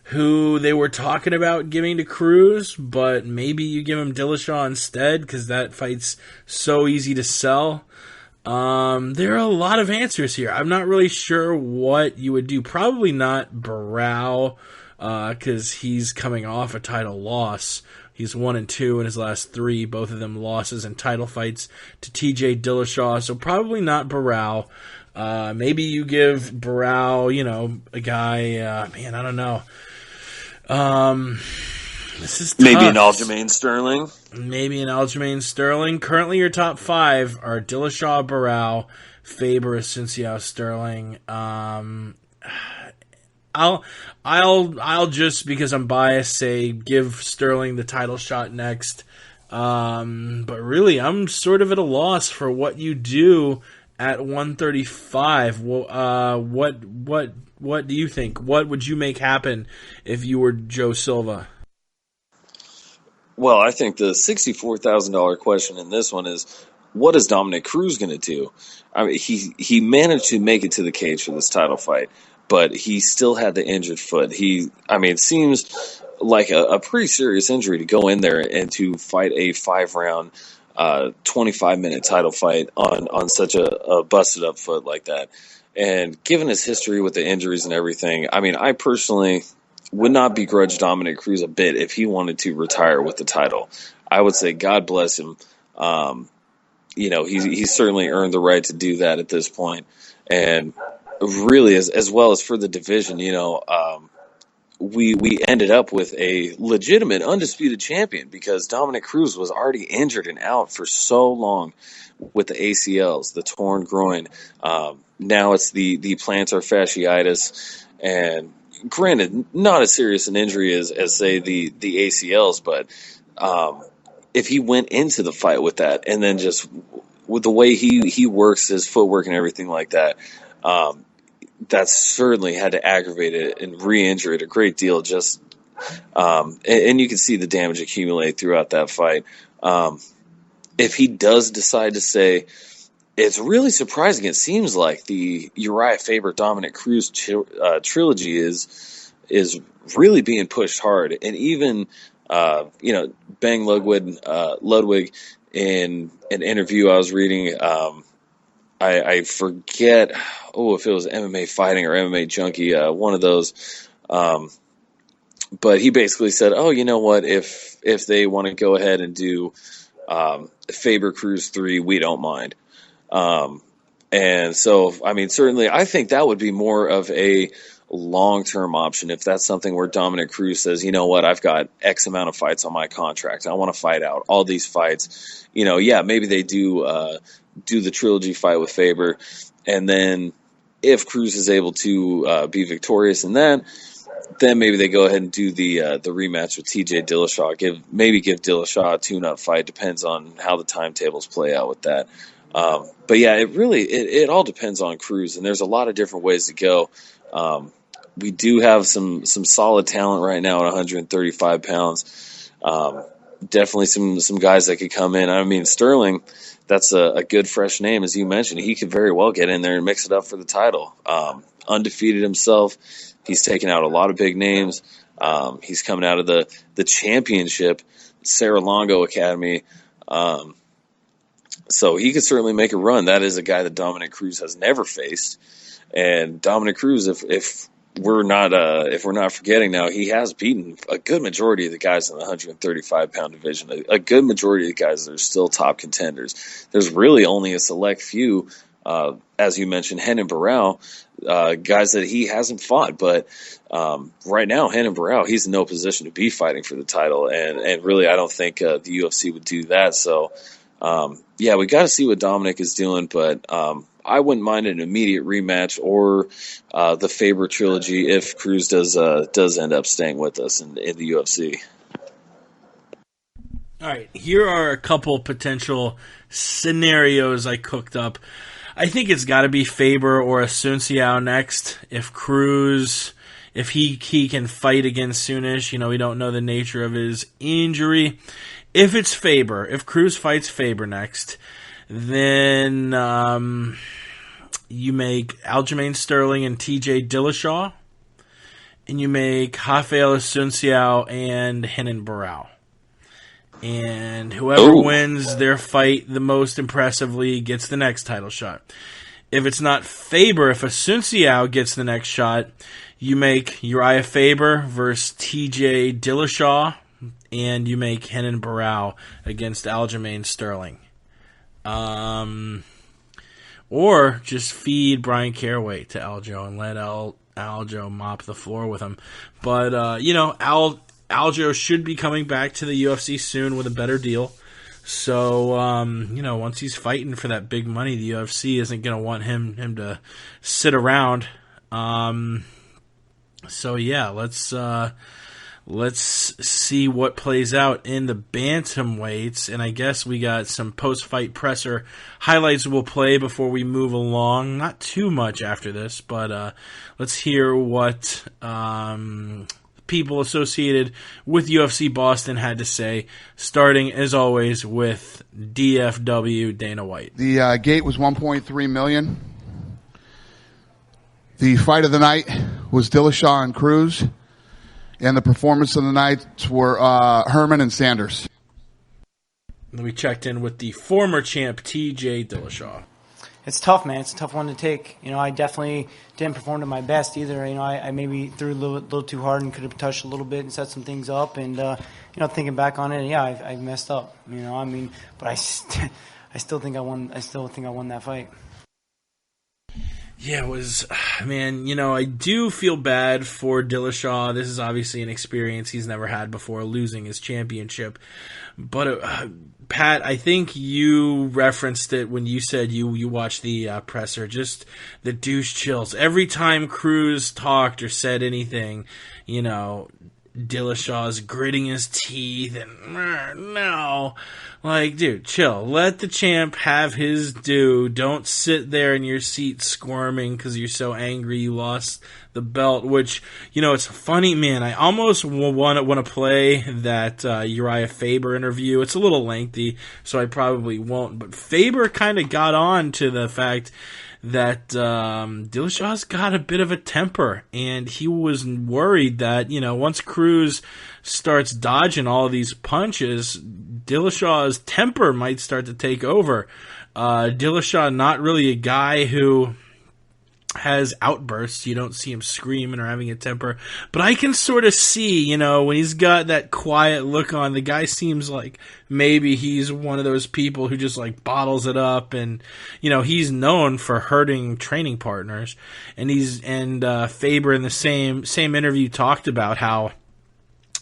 who they were talking about giving to Cruz, but maybe you give him Dillashaw instead because that fight's so easy to sell. There are a lot of answers here. I'm not really sure what you would do. Probably not Barão, because he's coming off a title loss. He's 1-2 in his last 3, both of them losses in title fights to TJ Dillashaw, so probably not Barão. Maybe you give Barão, a guy, I don't know. This is tough. Maybe an Aljamain Sterling. Maybe an Aljamain Sterling. Currently, your top 5 are Dillashaw, Barão, Faber, Assunção, Sterling. I'll just, because I'm biased, say give Sterling the title shot next. But really, I'm sort of at a loss for what you do at 135. What do you think? What would you make happen if you were Joe Silva? Well, I think the $64,000 question in this one is, what is Dominic Cruz going to do? I mean, he managed to make it to the cage for this title fight, but he still had the injured foot. It seems like a pretty serious injury to go in there and to fight a 5-round, 25-minute title fight on such a busted up foot like that. And given his history with the injuries and everything, I personally would not begrudge Dominic Cruz a bit if he wanted to retire with the title. I would say God bless him. He's certainly earned the right to do that at this point. And really, as well as for the division, we ended up with a legitimate undisputed champion because Dominic Cruz was already injured and out for so long with the ACLs, the torn groin. Now it's the plantar fasciitis, and granted, not as serious an injury as say the ACLs, but if he went into the fight with that, and then just with the way he works his footwork and everything like that, that certainly had to aggravate it and re-injure it a great deal. Just and you can see the damage accumulate throughout that fight. If he does decide to say, it's really surprising. It seems like the Uriah Faber Dominic Cruz trilogy is really being pushed hard, and even Bang Ludwig in an interview I was reading. I forget if it was MMA Fighting or MMA Junkie, one of those. But he basically said, you know what, if they want to go ahead and do Faber Cruz 3, we don't mind. And so, certainly I think that would be more of a long-term option if that's something where Dominic Cruz says, you know what, I've got X amount of fights on my contract. I want to fight out all these fights. Maybe they do do the trilogy fight with Faber, and then if Cruz is able to be victorious in that, then maybe they go ahead and do the rematch with T.J. Dillashaw. Give Dillashaw a tune-up fight. Depends on how the timetables play out with that. But yeah, it all depends on Cruz, and there's a lot of different ways to go. We do have some solid talent right now at 135 pounds. Definitely some guys that could come in. I mean, Sterling, that's a good fresh name, as you mentioned. He could very well get in there and mix it up for the title. Undefeated himself. He's taken out a lot of big names. He's coming out of the championship, Sarah Longo Academy. So he could certainly make a run. That is a guy that Dominic Cruz has never faced. And Dominic Cruz, if we're not forgetting now, he has beaten a good majority of the guys in the 135-pound division, a good majority of the guys that are still top contenders. There's really only a select few, as you mentioned, Renan Barão, guys that he hasn't fought. But right now, Renan Barão, he's in no position to be fighting for the title. And really, I don't think the UFC would do that. So, yeah, we got to see what Dominic is doing. But I wouldn't mind an immediate rematch or the Faber trilogy if Cruz does end up staying with us in the UFC. All right, here are a couple potential scenarios I cooked up. I think it's got to be Faber or Asunciao next. If Cruz, if he can fight against Soonish, we don't know the nature of his injury. If it's Faber, if Cruz fights Faber next, then you make Aljamain Sterling and T.J. Dillashaw, and you make Rafael Asunciao and Renan Barão. And whoever wins their fight the most impressively gets the next title shot. If it's not Faber, if Asunciao gets the next shot, you make Uriah Faber versus T.J. Dillashaw, and you make Renan Barão against Aljamain Sterling. Or just feed Brian Caraway to Aljo and let Aljo mop the floor with him. But, Aljo should be coming back to the UFC soon with a better deal. So, once he's fighting for that big money, the UFC isn't going to want him to sit around. So, yeah, let's see what plays out in the bantamweights. And I guess we got some post-fight presser highlights we'll play before we move along. Not too much after this, but let's hear what people associated with UFC Boston had to say, starting, as always, with DFW Dana White. The gate was $1.3 million. The fight of the night was Dillashaw and Cruz, and the performance of the night were Herman and Sanders. And we checked in with the former champ, T.J. Dillashaw. It's tough, man. It's a tough one to take. I definitely didn't perform to my best either. I maybe threw a little too hard and could have touched a little bit and set some things up. And thinking back on it, yeah, I messed up. But I still think I won. I still think I won that fight. Yeah, it was, man, I do feel bad for Dillashaw. This is obviously an experience he's never had before, losing his championship. But, Pat, I think you referenced it when you said you watched the presser, just the douche chills. Every time Cruz talked or said anything, Dillashaw's gritting his teeth and no. Like, dude, chill. Let the champ have his due. Don't sit there in your seat squirming because you're so angry you lost the belt, which, it's funny, man. I almost want to play that Uriah Faber interview. It's a little lengthy, so I probably won't. But Faber kind of got on to the fact that Dillashaw's got a bit of a temper, and he was worried that, once Cruz starts dodging all these punches, Dillashaw's temper might start to take over. Dillashaw, not really a guy who has outbursts. You don't see him screaming or having a temper. But I can sort of see, when he's got that quiet look on, the guy seems like maybe he's one of those people who just bottles it up, and he's known for hurting training partners. And Faber in the same interview talked about how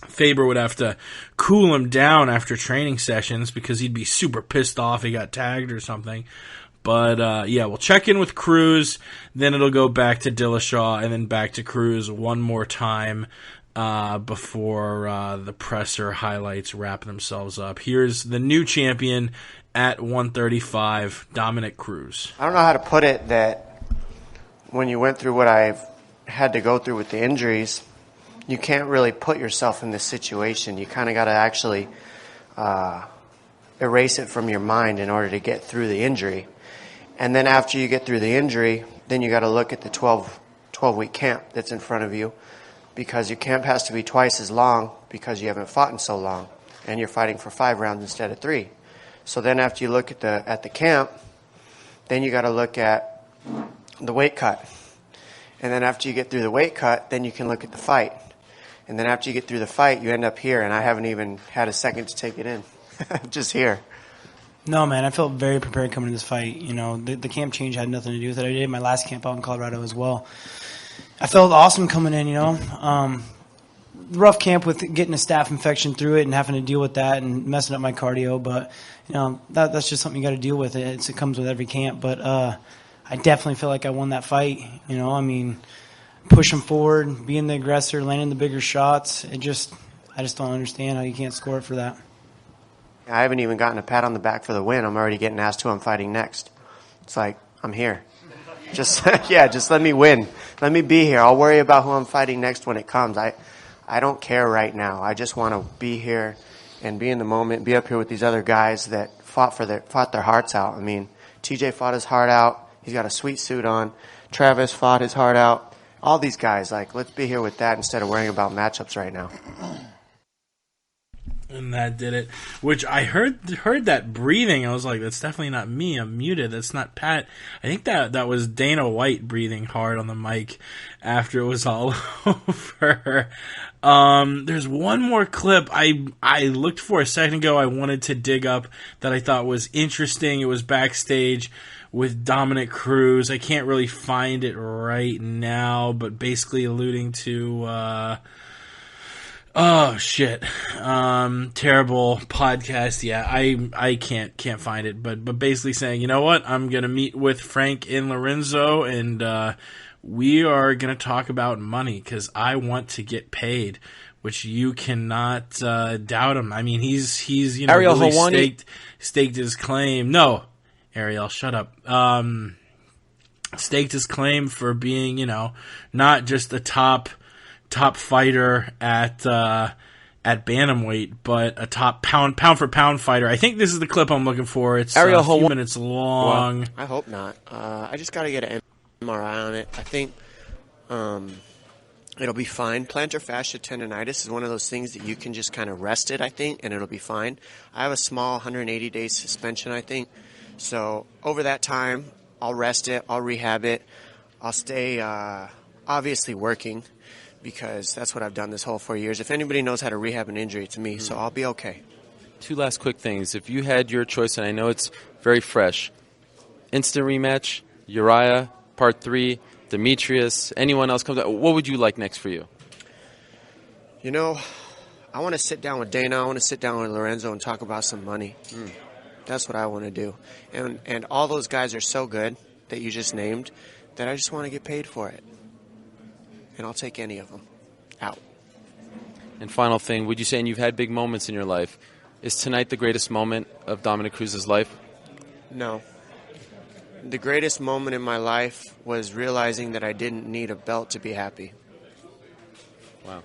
Faber would have to cool him down after training sessions because he'd be super pissed off he got tagged or something. But, yeah, we'll check in with Cruz, then it'll go back to Dillashaw, and then back to Cruz one more time before the presser highlights wrap themselves up. Here's the new champion at 135, Dominic Cruz. I don't know how to put it that when you went through what I've had to go through with the injuries, you can't really put yourself in this situation. You kind of got to actually erase it from your mind in order to get through the injury. And then after you get through the injury, then you got to look at the 12-week camp that's in front of you, because your camp has to be twice as long because you haven't fought in so long, and you're fighting for 5 rounds instead of 3. So then after you look at the camp, then you got to look at the weight cut. And then after you get through the weight cut, then you can look at the fight. And then after you get through the fight, you end up here, and I haven't even had a second to take it in. Just here. No, man, I felt very prepared coming to this fight. You know, the camp change had nothing to do with it. I did my last camp out in Colorado as well. I felt awesome coming in, you know. Rough camp with getting a staph infection through it and having to deal with that and messing up my cardio. But, you know, that's just something you got to deal with. It comes with every camp. But I definitely feel like I won that fight. You know, I mean, pushing forward, being the aggressor, landing the bigger shots. I just don't understand how you can't score it for that. I haven't even gotten a pat on the back for the win. I'm already getting asked who I'm fighting next. It's like, I'm here. Just let me win. Let me be here. I'll worry about who I'm fighting next when it comes. I don't care right now. I just want to be here and be in the moment, be up here with these other guys that fought their hearts out. I mean, TJ fought his heart out. He's got a sweet suit on. Travis fought his heart out. All these guys, like, let's be here with that instead of worrying about matchups right now. And that did it. Which I heard that breathing. I was like, that's definitely not me. I'm muted. That's not Pat. I think that was Dana White breathing hard on the mic after it was all over. There's one more clip I looked for a second ago. I wanted to dig up that I thought was interesting. It was backstage with Dominic Cruz. I can't really find it right now, but basically alluding to oh shit. Terrible podcast. Yeah, I can't find it, but basically saying, you know what? I'm going to meet with Frank and Lorenzo, and we are going to talk about money because I want to get paid, which you cannot doubt him. I mean, he's you know, Ariel really Helwani staked his claim. No, Ariel, shut up. Staked his claim for being, you know, not just a top fighter at bantamweight, but a top pound for pound fighter. I think this is the clip I'm looking for. It's a few minutes long. Well, I hope not. I just got to get an MRI on it. I think it'll be fine. Plantar fascia tendonitis is one of those things that you can just kind of rest it, I think, and it'll be fine. I have a small 180-day suspension, I think. So over that time, I'll rest it. I'll rehab it. I'll stay obviously working, because that's what I've done this whole 4 years. If anybody knows how to rehab an injury, it's me, so I'll be okay. 2 last quick things. If you had your choice, and I know it's very fresh, instant rematch, Uriah, part 3, Demetrius, anyone else comes out, what would you like next for you? You know, I want to sit down with Dana. I want to sit down with Lorenzo and talk about some money. That's what I want to do. And all those guys are so good that you just named that I just want to get paid for it. And I'll take any of them out. And final thing, would you say, and you've had big moments in your life, is tonight the greatest moment of Dominic Cruz's life? No. The greatest moment in my life was realizing that I didn't need a belt to be happy. Wow.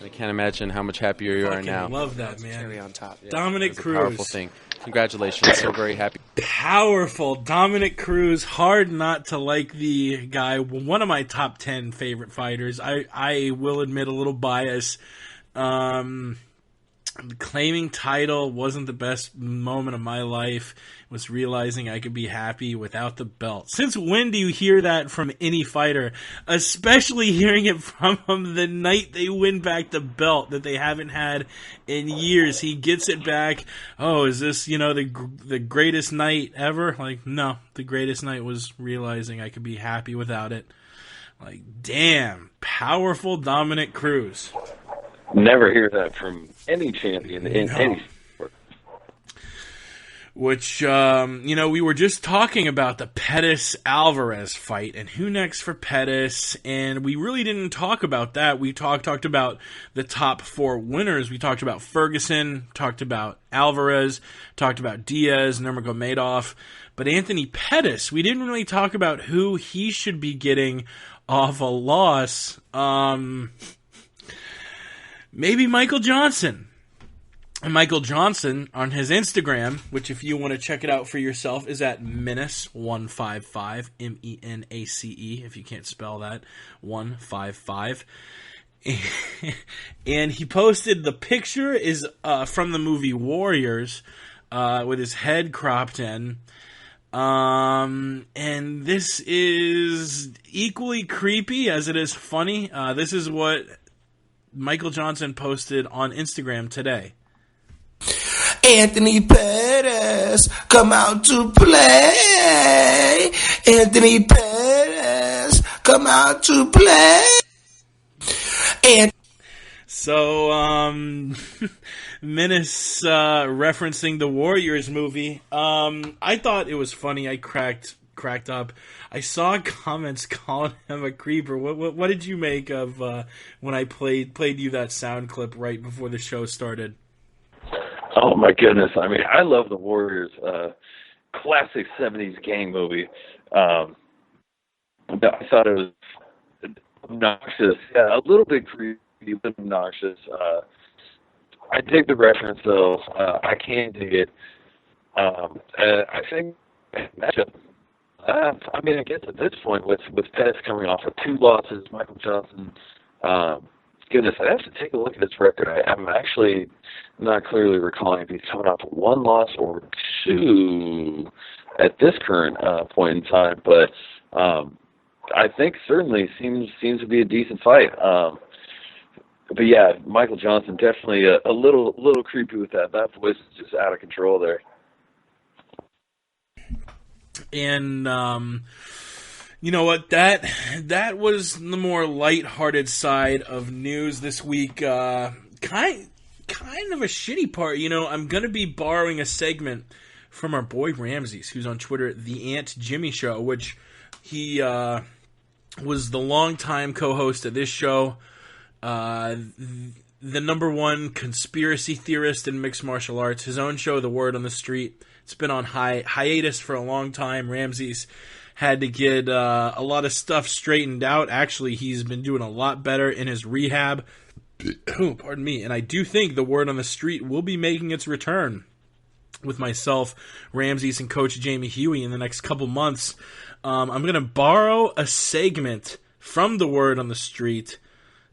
I can't imagine how much happier you are now. Love that, man. Cherry on top. Yeah, Dominic Cruz. Powerful thing. Congratulations. So very happy. Powerful. Dominic Cruz. Hard not to like the guy. One of my top 10 favorite fighters. I will admit a little bias. Claiming title wasn't the best moment of my life. It was realizing I could be happy without the belt. Since when do you hear that from any fighter? Especially hearing it from him the night they win back the belt that they haven't had in years. He gets it back. Oh, is this, you know, the greatest night ever? Like, no. The greatest night was realizing I could be happy without it. Like, damn. Powerful Dominic Cruz. never hear that from any champion in any sport. Which, we were just talking about the Pettis-Alvarez fight and who next for Pettis, and we really didn't talk about that. We talked about the top 4 winners. We talked about Ferguson, talked about Alvarez, talked about Diaz, Nurmagomedov, but Anthony Pettis, we didn't really talk about who he should be getting off a loss. Maybe Michael Johnson. And Michael Johnson on his Instagram, which if you want to check it out for yourself, is at Menace155, M-E-N-A-C-E, if you can't spell that, 155. And he posted the picture is from the movie Warriors, with his head cropped in. And this is equally creepy as it is funny. This is what Michael Johnson posted on Instagram today. Anthony Pettis, come out to play. Anthony Pettis, come out to play. So, Menace referencing the Warriors movie. I thought it was funny. I cracked up. I saw comments calling him a creeper. What did you make of when I played you that sound clip right before the show started? Oh my goodness! I mean, I love the Warriors. Classic '70s gang movie. I thought it was obnoxious. Yeah, a little bit creepy, but obnoxious. I dig the reference, though. I can dig it. I think matchup. I mean, I guess at this point, with Pettis coming off of 2 losses, Michael Johnson. Goodness, I have to take a look at his record. I'm actually not clearly recalling if he's coming off 1 loss or 2 at this current point in time, but I think certainly seems to be a decent fight. But yeah, Michael Johnson definitely a little creepy with that. That voice is just out of control there. And you know what? That was the more lighthearted side of news this week. Kind of a shitty part. I'm gonna be borrowing a segment from our boy Ramses, who's on Twitter at the Aunt Jimmy Show, which he was the longtime co-host of this show. The number 1 conspiracy theorist in mixed martial arts. His own show, The Word on the Street. It's been on hiatus for a long time. Ramses had to get a lot of stuff straightened out. Actually, he's been doing a lot better in his rehab. Pardon me. And I do think The Word on the Street will be making its return with myself, Ramses, and Coach Jamie Huey in the next couple months. I'm going to borrow a segment from The Word on the Street.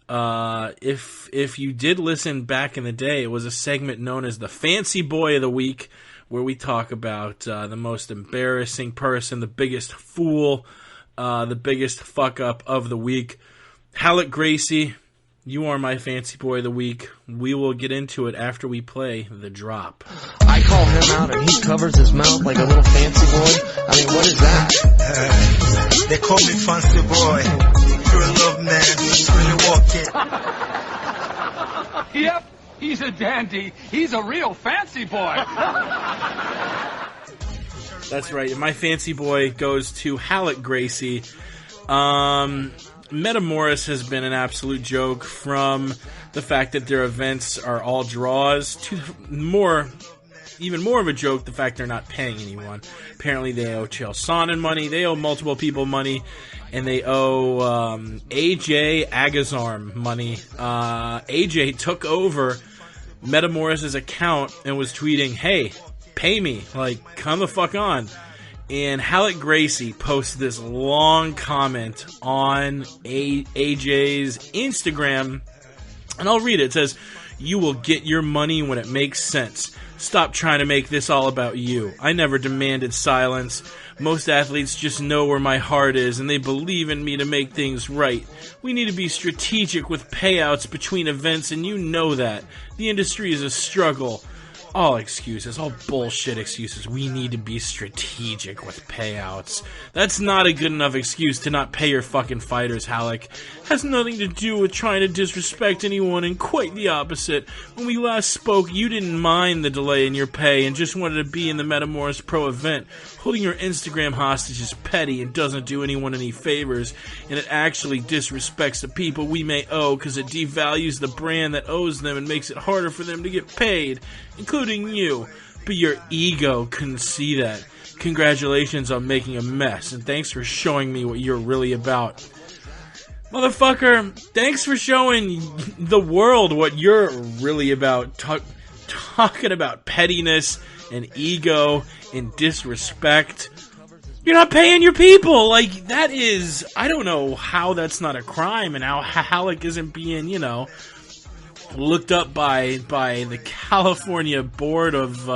If you did listen back in the day, it was a segment known as the Fancy Boy of the Week, where we talk about the most embarrassing person, the biggest fool, the biggest fuck-up of the week. Hallett Gracie, you are my Fancy Boy of the Week. We will get into it after we play the drop. I call him out and he covers his mouth like a little fancy boy. I mean, what is that? They call me Fancy Boy. You're a love man. When you walk in. Yep. He's a dandy. He's a real fancy boy. That's right. My Fancy Boy goes to Hallett Gracie. Metamoris has been an absolute joke, from the fact that their events are all draws to even more of a joke, the fact they're not paying anyone. Apparently they owe Chael Sonnen money, they owe multiple people money, and they owe AJ Agazarm money. AJ took over Metamoris' account and was tweeting, "Hey, pay me, like, come the fuck on." And Hallett Gracie posted this long comment on AJ's Instagram, and I'll read it. It says, "You will get your money when it makes sense. Stop trying to make this all about you. I never demanded silence. Most athletes just know where my heart is, and they believe in me to make things right. We need to be strategic with payouts between events, and you know that. The industry is a struggle. all excuses, all bullshit excuses. We need to be strategic with payouts. That's not a good enough excuse to not pay your fucking fighters, Halleck. Has nothing to do with trying to disrespect anyone, and quite the opposite. When we last spoke, you didn't mind the delay in your pay and just wanted to be in the Metamoris Pro event. Holding your Instagram hostage is petty and doesn't do anyone any favors, and it actually disrespects the people we may owe because it devalues the brand that owes them and makes it harder for them to get paid, including you. But your ego couldn't see that. Congratulations on making a mess, and thanks for showing me what you're really about. Motherfucker, thanks for showing the world what you're really about. Talking about pettiness and ego and disrespect. You're not paying your people. Like, that is, I don't know how that's not a crime and how Halleck isn't being, looked up by the California Board of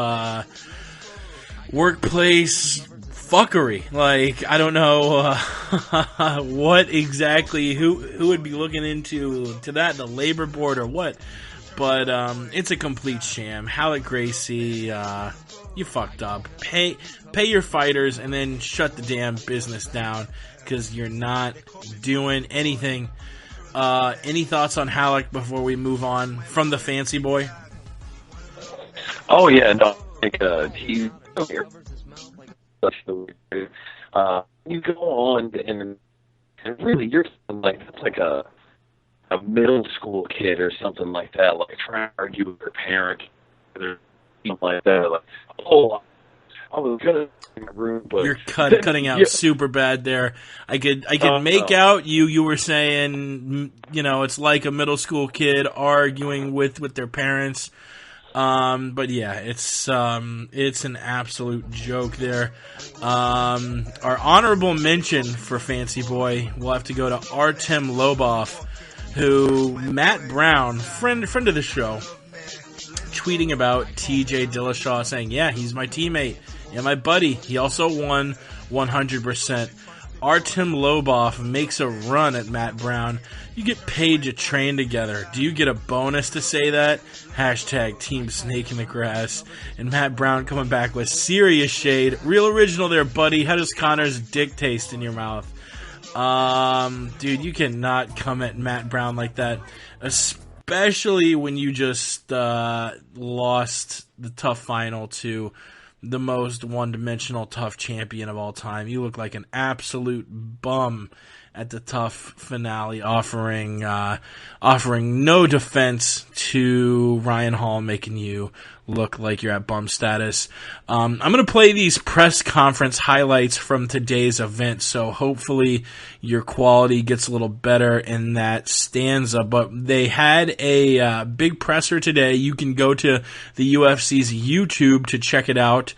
Workplace fuckery. Like, I don't know what exactly, who would be looking into that, the labor board or what. But it's a complete sham. Halleck Gracie, you fucked up. Pay your fighters and then shut the damn business down because you're not doing anything. Any thoughts on Halleck before we move on from the fancy boy? Oh yeah, no, I think he's here. You go on and really you're like that's like a middle school kid or something like that, like trying to argue with their parent or something like that. Like, oh, I was gonna in my room, but you're cutting out super bad there. I could make out you were saying, it's like a middle school kid arguing with their parents. But yeah, it's an absolute joke there. Our honorable mention for Fancy Boy will have to go to Artem Lobov, who Matt Brown, friend of the show, tweeting about TJ Dillashaw, saying, yeah, he's my teammate and my buddy. He also won 100%. Artem Lobov makes a run at Matt Brown. You get paid to train together. Do you get a bonus to say that? Hashtag Team Snake in the Grass. And Matt Brown coming back with serious shade. Real original there, buddy. How does Conor's dick taste in your mouth? Dude, you cannot come at Matt Brown like that. Especially when you just lost the tough final to the most one-dimensional tough champion of all time. You look like an absolute bum at the tough finale, offering no defense to Ryan Hall, making you look like you're at bum status. I'm going to play these press conference highlights from today's event, so hopefully your quality gets a little better in that stanza. But they had a big presser today. You can go to the UFC's YouTube to check it out.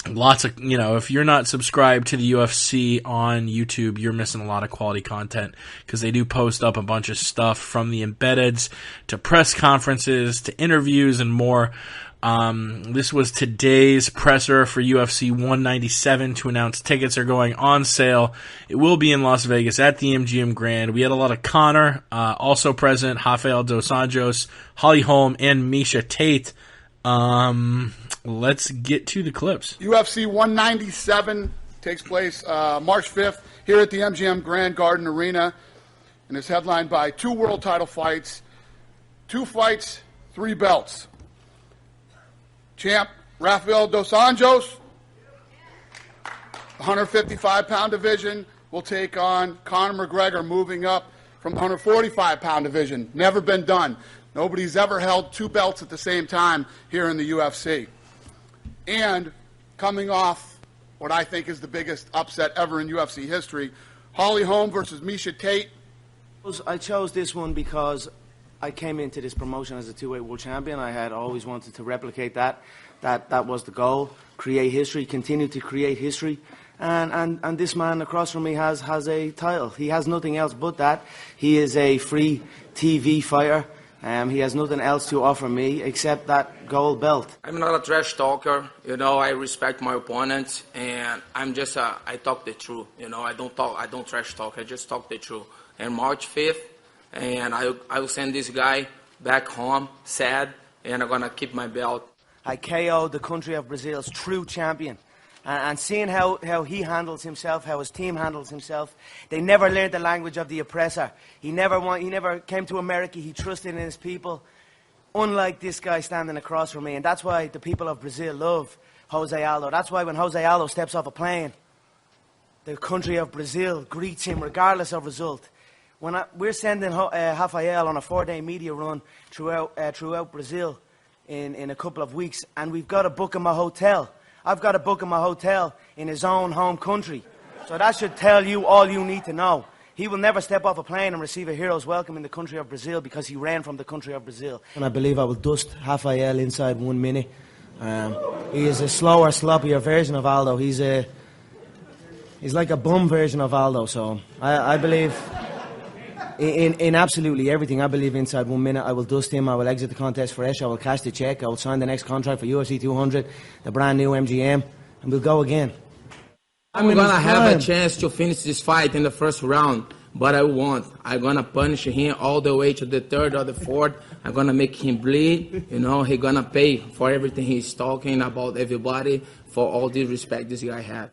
Lots of, if you're not subscribed to the UFC on YouTube, you're missing a lot of quality content because they do post up a bunch of stuff from the embeddeds to press conferences to interviews and more. This was today's presser for UFC 197 to announce tickets are going on sale. It will be in Las Vegas at the MGM Grand. We had a lot of Conor, also present, Rafael Dos Anjos, Holly Holm, and Misha Tate. Let's get to the clips. UFC 197 takes place March 5th here at the MGM Grand Garden Arena, and is headlined by 2 world title fights, 2 fights, 3 belts. Champ Rafael Dos Anjos, 155-pound division, will take on Conor McGregor, moving up from the 145-pound division. Never been done. Nobody's ever held 2 belts at the same time here in the UFC. And coming off what I think is the biggest upset ever in UFC history, Holly Holm versus Misha Tate. I chose this one because I came into this promotion as a 2-weight world champion. I had always wanted to replicate that. That was the goal. Create history, continue to create history. And this man across from me has a title. He has nothing else but that. He is a free TV fighter. He has nothing else to offer me except that gold belt. I'm not a trash talker. I respect my opponents, and I'm just I talk the truth. I don't trash talk. I just talk the truth. And March 5th, and I will send this guy back home sad and I'm going to keep my belt. I KO'd the country of Brazil's true champion. And seeing how he handles himself, how his team handles himself, they never learned the language of the oppressor. He never came to America. He trusted in his people, unlike this guy standing across from me. And that's why the people of Brazil love Jose Aldo. That's why when Jose Aldo steps off a plane, the country of Brazil greets him regardless of result. We're sending Rafael on a 4-day media run throughout Brazil in a couple of weeks, and we've got to book him a hotel. I've got to book him a hotel in his own home country. So that should tell you all you need to know. He will never step off a plane and receive a hero's welcome in the country of Brazil because he ran from the country of Brazil. And I believe I will dust Rafael inside 1 minute. He is a slower, sloppier version of Aldo. He's like a bum version of Aldo. So I believe in absolutely everything. I believe inside 1 minute I will dust him. I will exit the contest fresh. I will cash the check. I will sign the next contract for UFC 200, the brand new MGM, and we'll go again. I'm going to have a chance to finish this fight in the first round, but I won't. I'm going to punish him all the way to the third or the fourth. I'm going to make him bleed. You know, he's going to pay for everything he's talking about everybody, for all the respect this guy had.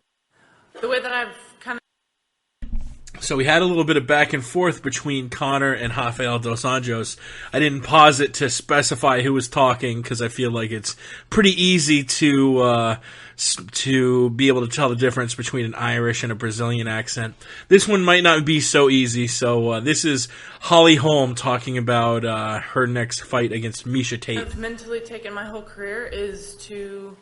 The way that I've kind of... So we had a little bit of back and forth between Conor and Rafael dos Anjos. I didn't pause it to specify who was talking because I feel like it's pretty easy to be able to tell the difference between an Irish and a Brazilian accent. This one might not be so easy. So this is Holly Holm talking about her next fight against Miesha Tate. I've mentally taken my whole career is to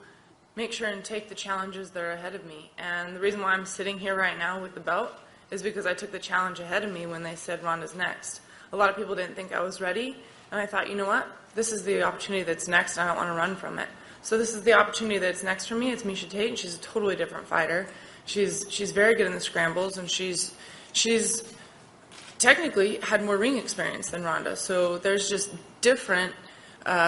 make sure and take the challenges that are ahead of me. And the reason why I'm sitting here right now with the belt is because I took the challenge ahead of me when they said Ronda's next. A lot of people didn't think I was ready, and I thought, you know what? This is the opportunity that's next, and I don't want to run from it. So this is the opportunity that's next for me. It's Miesha Tate, and she's a totally different fighter. She's very good in the scrambles, and she's technically had more ring experience than Ronda. So there's just different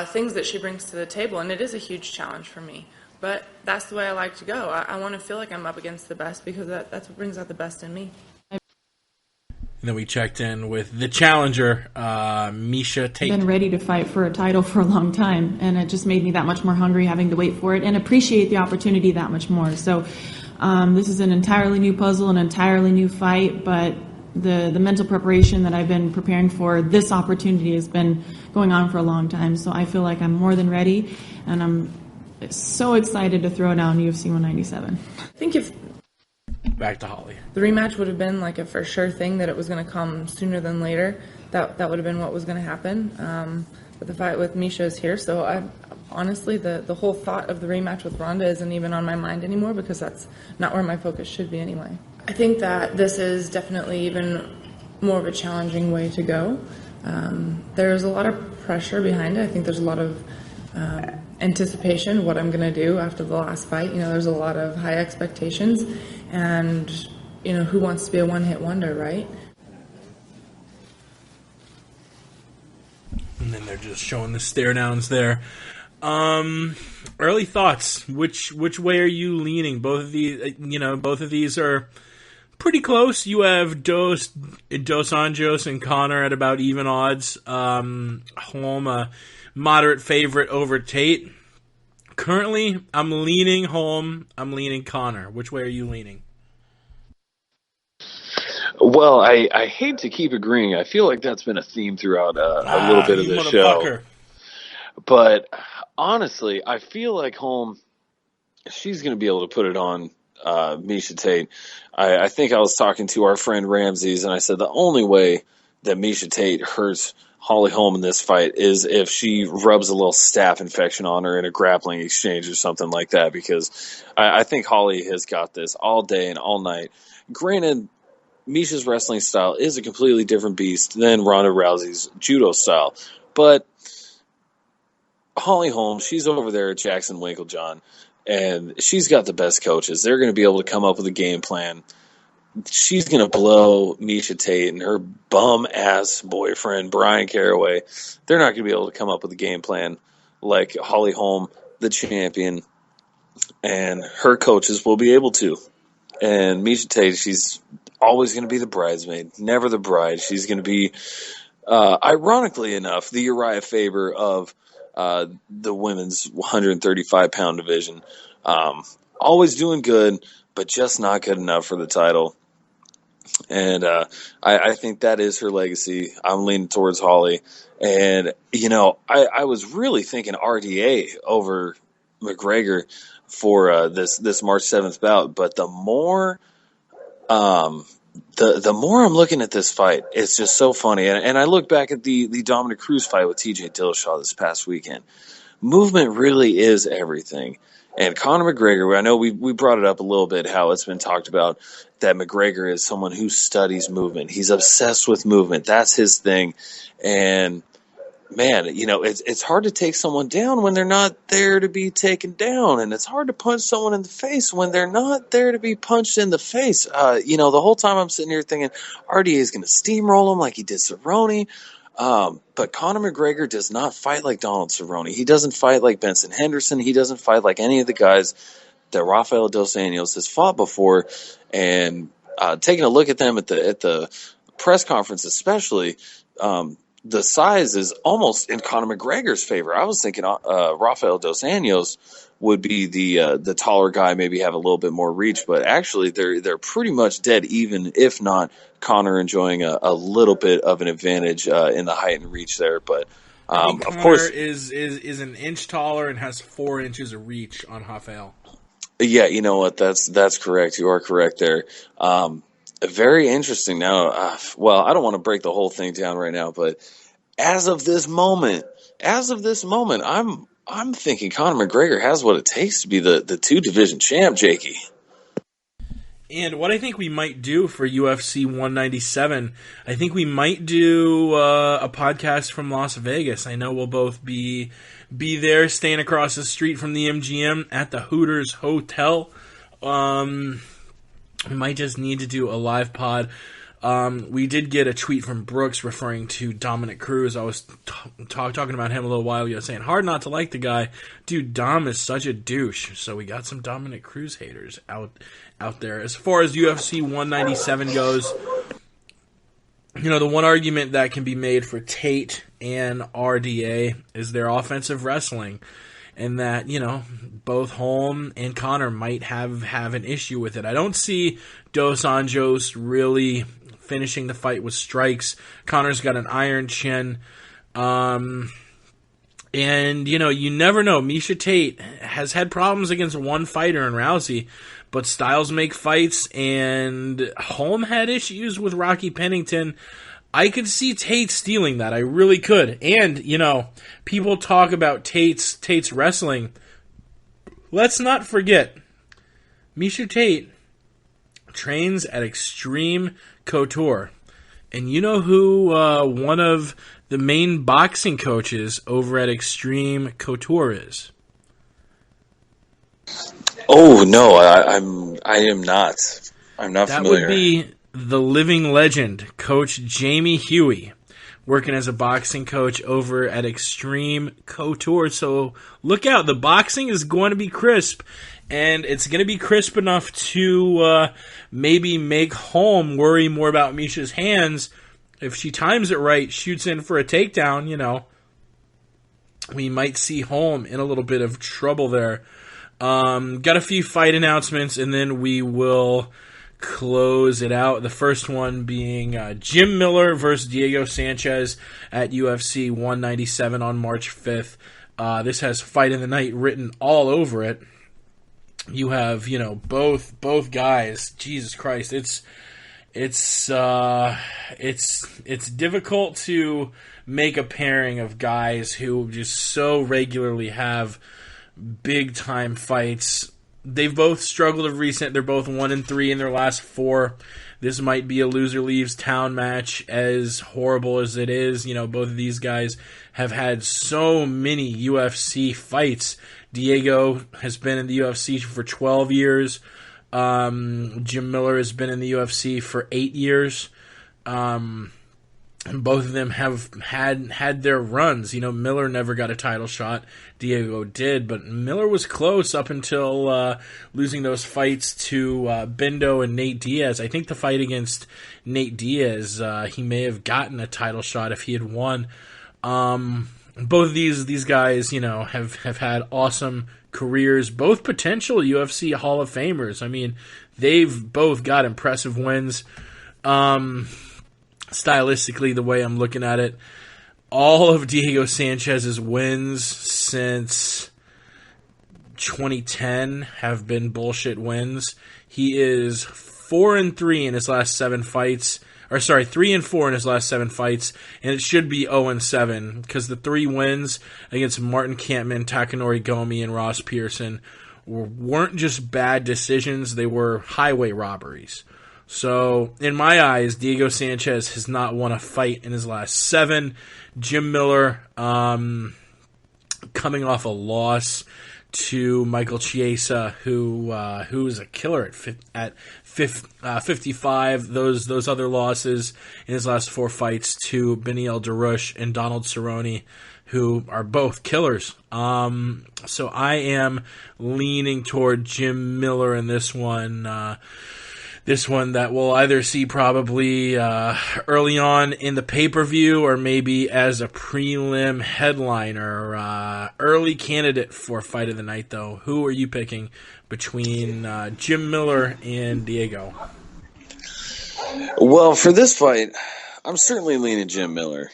things that she brings to the table, and it is a huge challenge for me. But that's the way I like to go. I want to feel like I'm up against the best because that's what brings out the best in me. And then we checked in with the challenger, Miesha Tate. I've been ready to fight for a title for a long time, and it just made me that much more hungry having to wait for it and appreciate the opportunity that much more. So this is an entirely new puzzle, an entirely new fight, but the mental preparation that I've been preparing for this opportunity has been going on for a long time. So I feel like I'm more than ready, and I'm so excited to throw down UFC 197. I think if back to Holly, the rematch would have been like a for sure thing that it was going to come sooner than later. That would have been what was going to happen. But the fight with Miesha is here, so honestly the whole thought of the rematch with Ronda isn't even on my mind anymore because that's not where my focus should be anyway. I think that this is definitely even more of a challenging way to go. There's a lot of pressure behind it. I think there's a lot of anticipation, what I'm going to do after the last fight. You know, there's a lot of high expectations, and, you know, who wants to be a one-hit wonder, right? And then they're just showing the stare downs there. Early thoughts. Which way are you leaning? Both of these are pretty close. You have Dos Anjos and Conor at about even odds. Holm, a moderate favorite over Tate. Currently, I'm leaning Holm. I'm leaning Conor. Which way are you leaning? Well, I hate to keep agreeing. I feel like that's been a theme throughout a little bit of the show. But honestly, I feel like Holm, she's going to be able to put it on Miesha Tate. I think I was talking to our friend Ramses, and I said the only way that Miesha Tate hurts Holly Holm in this fight is if she rubs a little staph infection on her in a grappling exchange or something like that, because I think Holly has got this all day and all night. Granted, Miesha's wrestling style is a completely different beast than Ronda Rousey's judo style, but Holly Holm, she's over there at Jackson Winklejohn, and she's got the best coaches. They're going to be able to come up with a game plan. She's going to blow Miesha Tate and her bum-ass boyfriend, Brian Caraway. They're not going to be able to come up with a game plan like Holly Holm, the champion, and her coaches will be able to. And Miesha Tate, she's always going to be the bridesmaid, never the bride. She's going to be, ironically enough, the Uriah Faber of the women's 135-pound division. Always doing good, but just not good enough for the title. And I think that is her legacy. I'm leaning towards Holly. And, I was really thinking RDA over McGregor for this March 7th bout. But the more the more I'm looking at this fight, it's just so funny. And I look back at the Dominic Cruz fight with TJ Dillashaw this past weekend. Movement really is everything. And Conor McGregor, I know we brought it up a little bit, how it's been talked about that McGregor is someone who studies movement. He's obsessed with movement. That's his thing. And, man, it's hard to take someone down when they're not there to be taken down. And it's hard to punch someone in the face when they're not there to be punched in the face. The whole time I'm sitting here thinking RDA is going to steamroll him like he did Cerrone. But Conor McGregor does not fight like Donald Cerrone. He doesn't fight like Benson Henderson. He doesn't fight like any of the guys that Rafael Dos Anjos has fought before. And taking a look at them at the press conference especially, the size is almost in Conor McGregor's favor. I was thinking Rafael Dos Anjos would be the taller guy, maybe have a little bit more reach, but actually they're pretty much dead even, if not Conor enjoying a little bit of an advantage in the height and reach there. But of course, is an inch taller and has 4 inches of reach on Rafael. Yeah, you know what? That's correct. You are correct there. Very interesting. Now, I don't want to break the whole thing down right now, but as of this moment, I'm thinking Conor McGregor has what it takes to be the 2-division champ, Jakey. And what I think we might do for UFC 197, I think we might do a podcast from Las Vegas. I know we'll both be there, staying across the street from the MGM at the Hooters Hotel. We might just need to do a live pod. We did get a tweet from Brooks referring to Dominic Cruz. I was talking about him a little while ago, saying hard not to like the guy. Dude, Dom is such a douche. So we got some Dominic Cruz haters out there. As far as UFC 197 goes, the one argument that can be made for Tate and RDA is their offensive wrestling. And that, both Holm and Conor might have an issue with it. I don't see Dos Anjos really finishing the fight with strikes. Conor's got an iron chin. And, you never know. Miesha Tate has had problems against one fighter in Rousey, but styles make fights, and Holm had issues with Rocky Pennington. I could see Tate stealing that. I really could. And, people talk about Tate's wrestling. Let's not forget, Miesha Tate trains at Extreme Couture. And you know who one of the main boxing coaches over at Extreme Couture is? Oh, no, I am not. I'm not familiar. That would be the living legend, Coach Jamie Huey, working as a boxing coach over at Extreme Couture. So look out, the boxing is going to be crisp, and it's going to be crisp enough to maybe make Holm worry more about Miesha's hands. If she times it right, shoots in for a takedown, we might see Holm in a little bit of trouble there. Got a few fight announcements, and then we will close it out. The first one being Jim Miller versus Diego Sanchez at UFC 197 on March 5th. This has Fight in the Night written all over it. You have, both guys. Jesus Christ, it's difficult to make a pairing of guys who just so regularly have big time fights. They've both struggled of recent. They're both 1-3 in their last 4. This might be a loser leaves town match, as horrible as it is. Both of these guys have had so many UFC fights. Diego has been in the UFC for 12 years. Jim Miller has been in the UFC for 8 years. And both of them have had their runs. Miller never got a title shot. Diego did, but Miller was close up until losing those fights to Bindo and Nate Diaz. I think the fight against Nate Diaz, he may have gotten a title shot if he had won. both of these guys, have had awesome careers, both potential UFC Hall of Famers. I mean, they've both got impressive wins. Stylistically, the way I'm looking at it, all of Diego Sanchez's wins since 2010 have been bullshit wins. He is 4-3 in his last 7 fights. Or sorry, 3-4 in his last 7 fights, and it should be 0-7 because the 3 wins against Martin Kampmann, Takanori Gomi, and Ross Pearson weren't just bad decisions; they were highway robberies. So, in my eyes, Diego Sanchez has not won a fight in his last 7. Jim Miller, coming off a loss to Michael Chiesa, who's a killer at 55. Those other losses in his last 4 fights to Beneil Dariush and Donald Cerrone, who are both killers. So I am leaning toward Jim Miller in this one. This one that we'll either see probably early on in the pay-per-view or maybe as a prelim headliner. Early candidate for Fight of the Night, though. Who are you picking between Jim Miller and Diego? Well, for this fight, I'm certainly leaning Jim Miller.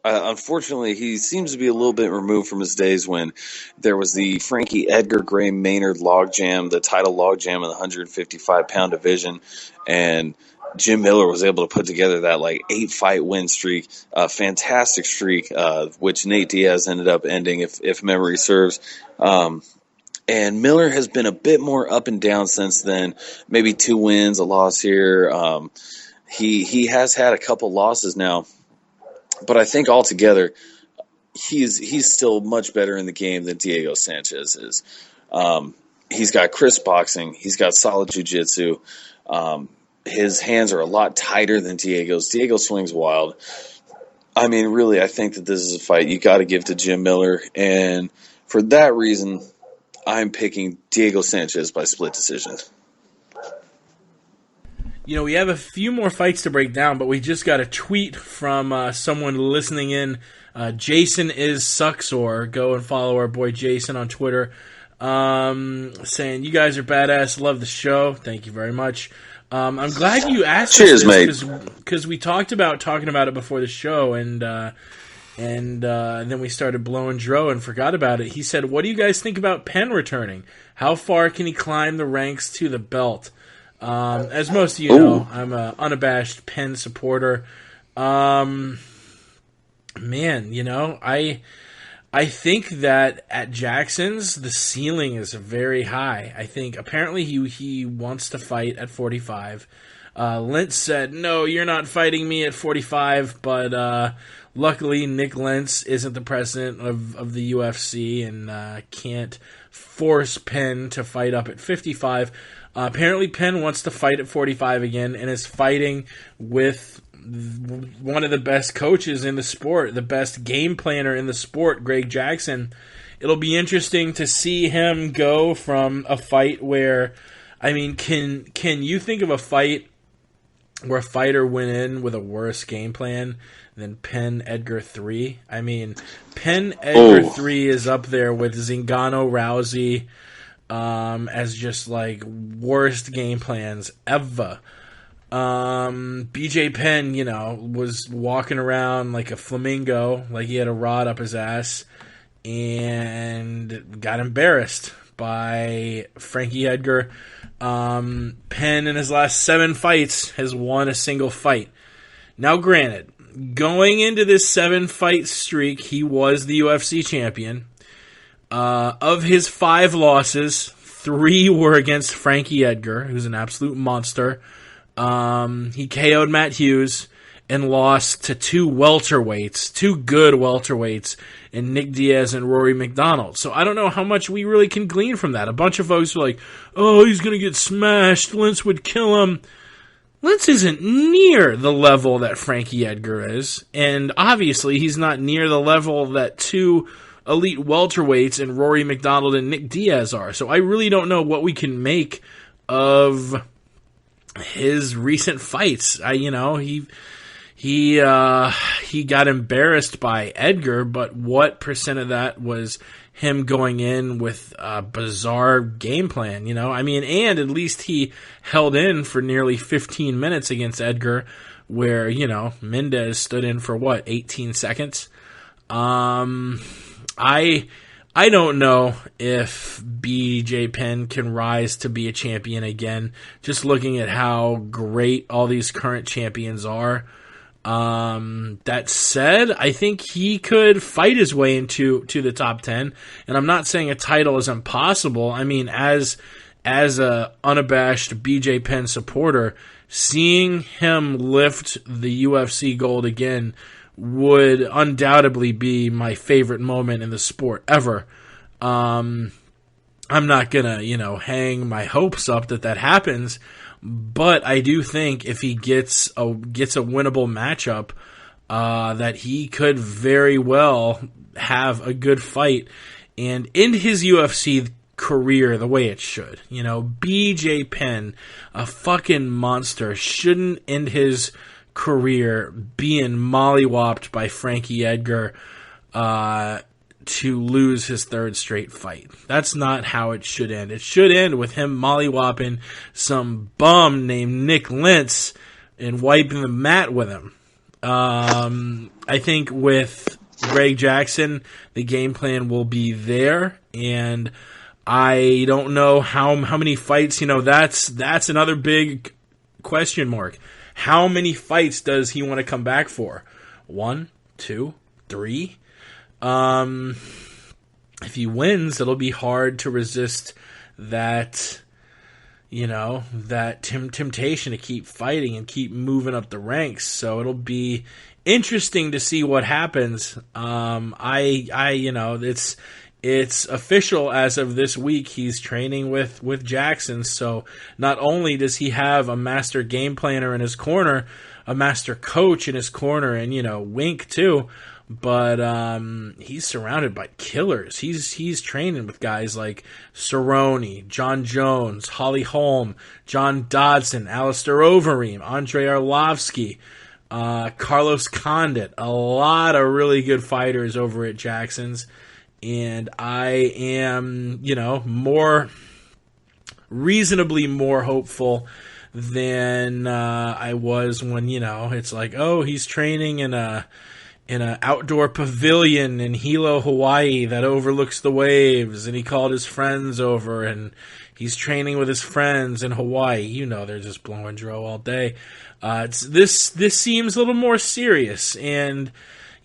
Unfortunately, he seems to be a little bit removed from his days when there was the Frankie Edgar Gray Maynard logjam, the title logjam in the 155-pound division, and Jim Miller was able to put together that 8-fight win streak, a fantastic streak, which Nate Diaz ended up ending, if memory serves. And Miller has been a bit more up and down since then, maybe 2 wins, a loss here. He has had a couple losses now. But I think altogether, he's still much better in the game than Diego Sanchez is. He's got crisp boxing. He's got solid jiu-jitsu. His hands are a lot tighter than Diego's. Diego swings wild. I mean, really, I think that this is a fight you got to give to Jim Miller. And for that reason, I'm picking Diego Sanchez by split decision. We have a few more fights to break down, but we just got a tweet from someone listening in. Jason is Suxor. Go and follow our boy Jason on Twitter. Saying, you guys are badass. Love the show. Thank you very much. I'm glad you asked Cheers, this mate. Because we talked about talking about it before the show, and then we started blowing Dro and forgot about it. He said, what do you guys think about Penn returning? How far can he climb the ranks to the belt? As most of you know, I'm an unabashed Penn supporter. Man, I think that at Jackson's, the ceiling is very high. I think apparently he wants to fight at 45. Lentz said, no, you're not fighting me at 45, but luckily Nick Lentz isn't the president of the UFC and can't force Penn to fight up at 55. Apparently Penn wants to fight at 45 again and is fighting with one of the best coaches in the sport, the best game planner in the sport, Greg Jackson. It'll be interesting to see him go from a fight where, can you think of a fight where a fighter went in with a worse game plan than Penn Edgar 3? Penn Edgar 3 is up there with Zingano Rousey, as just worst game plans ever. BJ Penn, was walking around like a flamingo, like he had a rod up his ass, and got embarrassed by Frankie Edgar. Penn in his last 7 fights has won a single fight. Now granted, going into this 7-fight streak, he was the UFC champion. Of his 5 losses, 3 were against Frankie Edgar, who's an absolute monster. He KO'd Matt Hughes and lost to 2 welterweights, 2 good welterweights, in Nick Diaz and Rory McDonald. So I don't know how much we really can glean from that. A bunch of folks were like, oh, he's going to get smashed. Lentz would kill him. Lentz isn't near the level that Frankie Edgar is, and obviously he's not near the level that 2 elite welterweights and Rory McDonald and Nick Diaz are. So I really don't know what we can make of his recent fights. He he got embarrassed by Edgar, but what percent of that was him going in with a bizarre game plan, you know? I mean, and at least he held in for nearly 15 minutes against Edgar, where, you know, Mendez stood in for 18 seconds? I don't know if BJ Penn can rise to be a champion again. Just looking at how great all these current champions are. That said, I think he could fight his way into the top 10. And I'm not saying a title is impossible. I mean, as a unabashed BJ Penn supporter, seeing him lift the UFC gold again would undoubtedly be my favorite moment in the sport ever. I'm not gonna, hang my hopes up that happens, but I do think if he gets a winnable matchup, that he could very well have a good fight and end his UFC career the way it should. BJ Penn, a fucking monster, shouldn't end his career being mollywopped by Frankie Edgar to lose his third straight fight. That's not how it should end. It should end with him mollywopping some bum named Nick Lentz and wiping the mat with him. I think with Greg Jackson, the game plan will be there, and I don't know how many fights. That's another big question mark. How many fights does he want to come back for? 1, 2, 3? If he wins, it'll be hard to resist that, that temptation to keep fighting and keep moving up the ranks. So it'll be interesting to see what happens. It's official as of this week. He's training with Jackson. So not only does he have a master game planner in his corner, a master coach in his corner, and, Wink too, but he's surrounded by killers. He's training with guys like Cerrone, John Jones, Holly Holm, John Dodson, Alistair Overeem, Andrei Arlovsky, Carlos Condit, a lot of really good fighters over at Jackson's. And I am, reasonably more hopeful than I was when, it's like, oh, he's training in a outdoor pavilion in Hilo, Hawaii that overlooks the waves, and he called his friends over, and he's training with his friends in Hawaii. They're just blowing dro all day. This seems a little more serious, and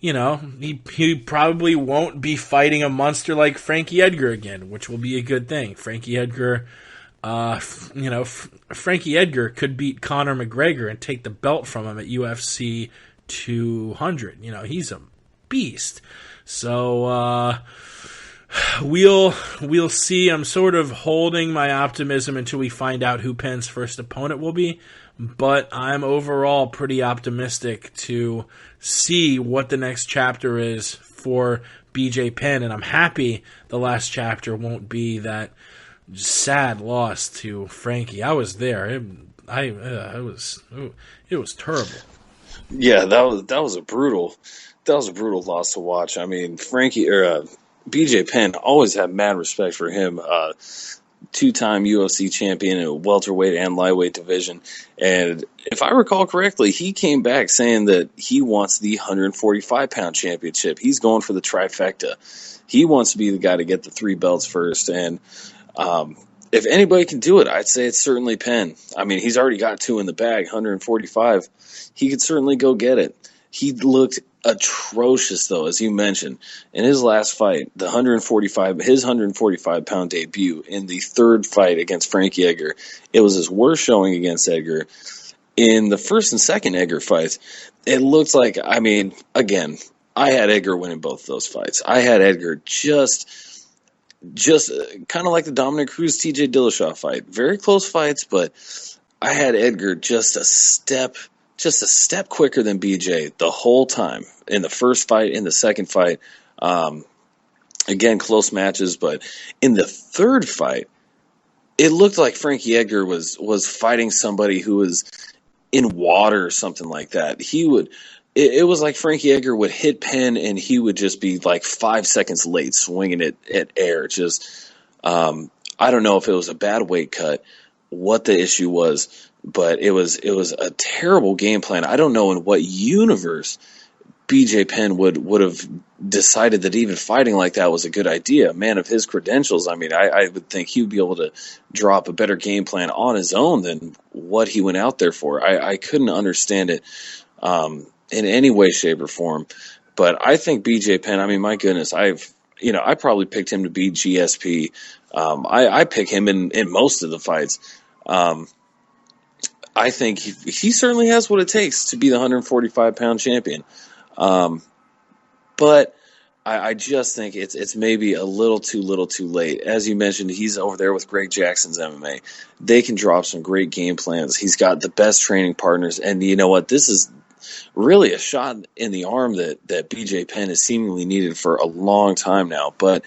he probably won't be fighting a monster like Frankie Edgar again, which will be a good thing. Frankie Edgar, Frankie Edgar could beat Conor McGregor and take the belt from him at UFC 200. He's a beast. So we'll see. I'm sort of holding my optimism until we find out who Penn's first opponent will be, but I'm overall pretty optimistic to see what the next chapter is for BJ Penn, and I'm happy the last chapter won't be that sad loss to Frankie. I was there. It was terrible. Yeah, that was a brutal loss to watch. I mean, BJ Penn, always had mad respect for him. Two-time UFC champion in welterweight and lightweight division. And if I recall correctly, he came back saying that he wants the 145-pound championship. He's going for the trifecta. He wants to be the guy to get the 3 belts first. And if anybody can do it, I'd say it's certainly Penn. I mean, he's already got 2 in the bag, 145. He could certainly go get it. He looked atrocious, though, as you mentioned, in his last fight, his 145-pound debut in the third fight against Frankie Edgar. It was his worst showing against Edgar. In the first and second Edgar fights, it looked like, again, I had Edgar winning both those fights. I had Edgar just kind of like the Dominic Cruz TJ Dillashaw fight. Very close fights, but I had Edgar just a step quicker than BJ the whole time. In the first fight, in the second fight, again, close matches, but in the third fight, it looked like Frankie Edgar was fighting somebody who was in water or something like that. He would. It was like Frankie Edgar would hit Penn, and he would just be like 5 seconds late swinging it at air. Just I don't know if it was a bad weight cut, what the issue was, but it was a terrible game plan. I don't know in what universe BJ Penn would have decided that even fighting like that was a good idea. A man of his credentials, I mean, I would think he would be able to drop a better game plan on his own than what he went out there for. I couldn't understand it in any way, shape, or form. But I think BJ Penn, I mean, my goodness, I probably picked him to beat GSP. I pick him in most of the fights. I think he certainly has what it takes to be the 145-pound champion. But I just think it's maybe a little too late. As you mentioned, he's over there with Greg Jackson's MMA. They can drop some great game plans. He's got the best training partners. And you know what? This is really a shot in the arm that BJ Penn has seemingly needed for a long time now. But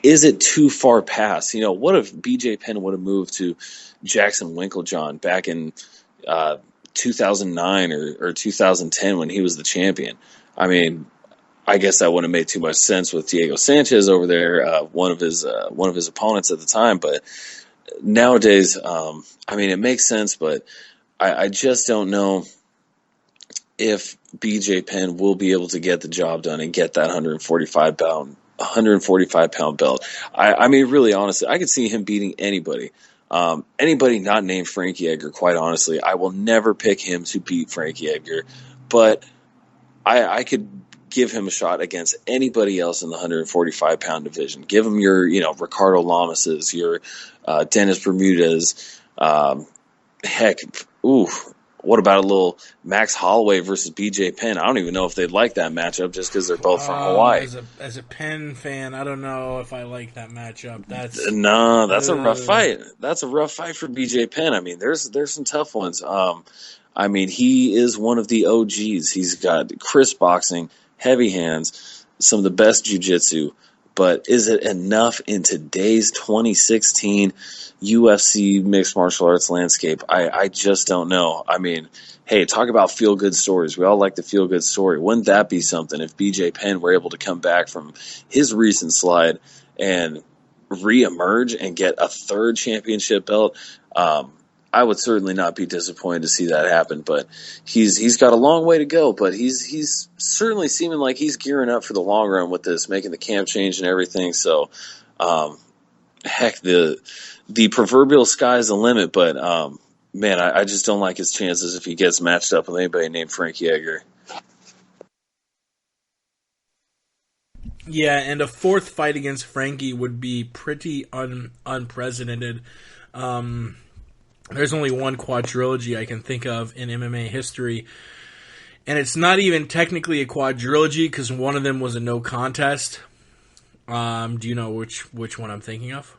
is it too far past? You know, what if BJ Penn would have moved to Jackson Winklejohn back in 2009 or 2010 when he was the champion? I mean, I guess that wouldn't have made too much sense with Diego Sanchez over there, one of his opponents at the time. But nowadays, I mean, it makes sense, but I just don't know if BJ Penn will be able to get the job done and get that 145 pound belt. I mean, really, honestly, I could see him beating anybody. Anybody not named Frankie Edgar, quite honestly. I will never pick him to beat Frankie Edgar, but I could give him a shot against anybody else in the 145-pound division. Give him your, Ricardo Lamas's, your Dennis Bermudez. Heck, what about a little Max Holloway versus BJ Penn? I don't even know if they'd like that matchup just because they're both from Hawaii. As a Penn fan, I don't know if I like that matchup. That's a rough fight. That's a rough fight for BJ Penn. I mean, there's some tough ones. I mean, he is one of the OGs. He's got crisp boxing, heavy hands, some of the best jiu-jitsu. But is it enough in today's 2016 UFC mixed martial arts landscape? I just don't know. I mean, hey, talk about feel-good stories. We all like the feel-good story. Wouldn't that be something if BJ Penn were able to come back from his recent slide and reemerge and get a third championship belt? I would certainly not be disappointed to see that happen, but he's got a long way to go, but he's certainly seeming like he's gearing up for the long run with this, making the camp change and everything. So, heck, the proverbial sky's the limit, but, man, I just don't like his chances if he gets matched up with anybody named Frankie Edgar. Yeah, and a fourth fight against Frankie would be pretty unprecedented. There's only one quadrilogy I can think of in MMA history, and it's not even technically a quadrilogy because one of them was a no contest. Do you know which one I'm thinking of?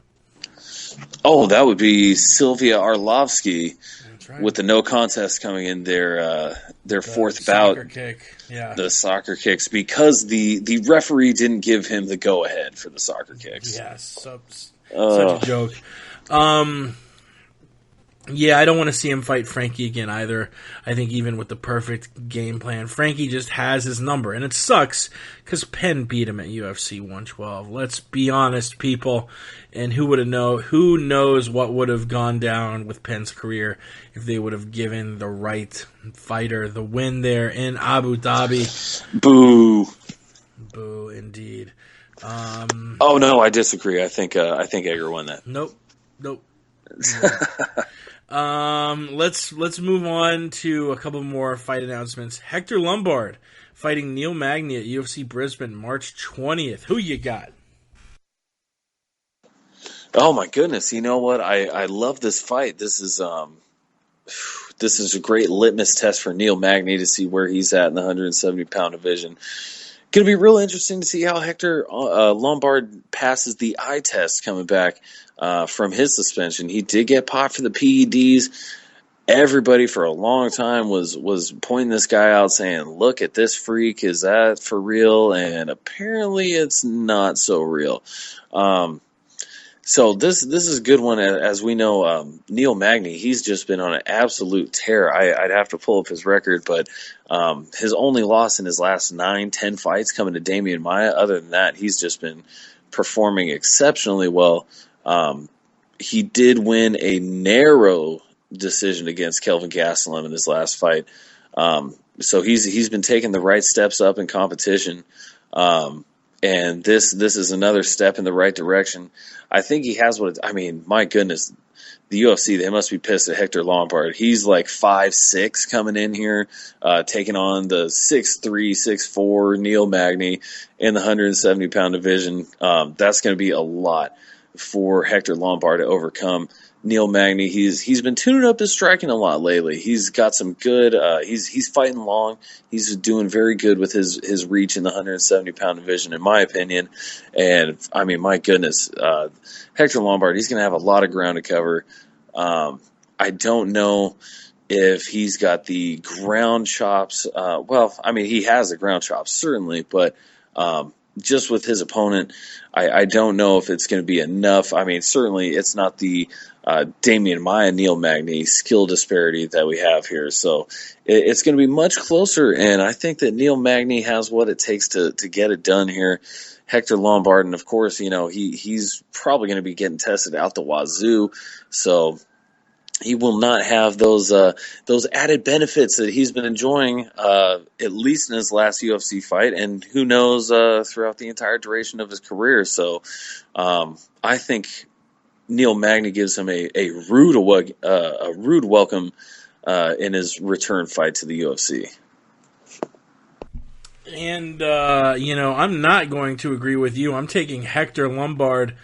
Oh, that would be Sylvia Arlovsky. That's right. With the no contest coming in their fourth bout. Soccer kick. Yeah. The soccer kicks, because the referee didn't give him the go ahead for the soccer kicks. Yes, such a joke. Yeah, I don't want to see him fight Frankie again either. I think even with the perfect game plan, Frankie just has his number. And it sucks because Penn beat him at UFC 112. Let's be honest, people. And who knows what would have gone down with Penn's career if they would have given the right fighter the win there in Abu Dhabi. Boo. Boo, indeed. Oh, no, I disagree. I think Edgar won that. Nope. Let's move on to a couple more fight announcements. Hector Lombard fighting Neil Magny at UFC Brisbane March 20th. Who you got? Oh my goodness! You know what? I love this fight. This is a great litmus test for Neil Magny to see where he's at in the 170-pound division. Going to be real interesting to see how Hector Lombard passes the eye test coming back from his suspension. He did get popped for the PEDs. Everybody for a long time was pointing this guy out, saying, "Look at this freak. Is that for real?" And apparently, it's not so real. So this is a good one. As we know, Neil Magny, he's just been on an absolute tear. I'd have to pull up his record, but his only loss in his last 9-10 fights coming to Damian Maia. Other than that, he's just been performing exceptionally well. He did win a narrow decision against Kelvin Gastelum in his last fight. So he's been taking the right steps up in competition. And this is another step in the right direction. I think he has my goodness, the UFC, they must be pissed at Hector Lombard. He's like 5'6" coming in here, taking on the 6'3", 6'4" Neil Magny in the 170-pound division. That's going to be a lot for Hector Lombard to overcome. Neil Magny, he's been tuning up his striking a lot lately. He's got some good. He's fighting long. He's doing very good with his reach in the 170-pound division, in my opinion. And I mean, my goodness, Hector Lombard, he's going to have a lot of ground to cover. I don't know if he's got the ground chops. Well, I mean, he has the ground chops certainly, but just with his opponent, I don't know if it's going to be enough. I mean, certainly it's not the Damian Maia, Neil Magny skill disparity that we have here. So it's going to be much closer, and I think that Neil Magny has what it takes to get it done here. Hector Lombard, and of course, he's probably going to be getting tested out the wazoo, so he will not have those added benefits that he's been enjoying, at least in his last UFC fight, and who knows throughout the entire duration of his career. So I think Neil Magny gives him a rude welcome in his return fight to the UFC. And, I'm not going to agree with you. I'm taking Hector Lombard.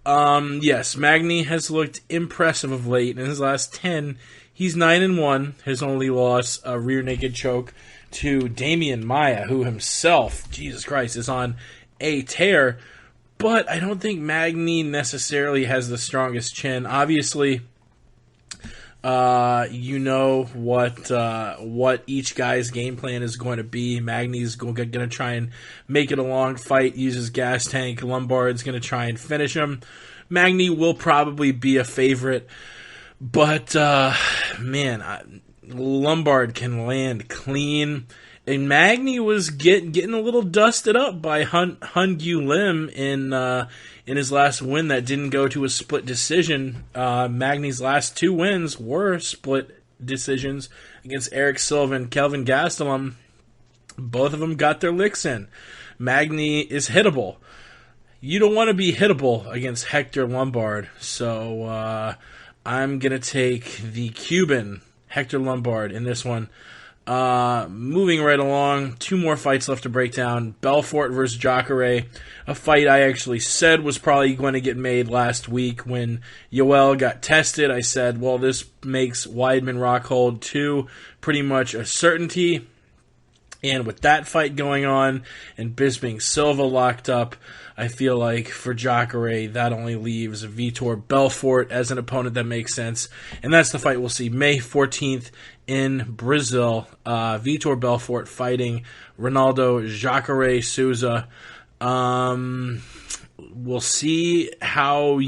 Yes, Magny has looked impressive of late. In his last 10, he's 9-1. His only loss, a rear naked choke to Damian Maia, who himself, Jesus Christ, is on a tear. But I don't think Magny necessarily has the strongest chin. Obviously, what each guy's game plan is going to be. Magny's going to try and make it a long fight, use his gas tank. Lombard's going to try and finish him. Magny will probably be a favorite, but Lombard can land clean. And Magny was getting a little dusted up by Hyun-Gyu Lim in his last win that didn't go to a split decision. Magny's last 2 wins were split decisions against Eric Silva and Kelvin Gastelum. Both of them got their licks in. Magny is hittable. You don't want to be hittable against Hector Lombard, so I'm going to take the Cuban, Hector Lombard, in this one. Moving right along, 2 more fights left to break down. Belfort versus Jacare, a fight I actually said was probably going to get made last week when Yoel got tested. I said, well, this makes Weidman Rockhold 2 pretty much a certainty. And with that fight going on and Bisping Silva locked up, I feel like for Jacare, that only leaves Vitor Belfort as an opponent that makes sense. And that's the fight we'll see May 14th in Brazil. Vitor Belfort fighting Ronaldo Jacare Souza. We'll see how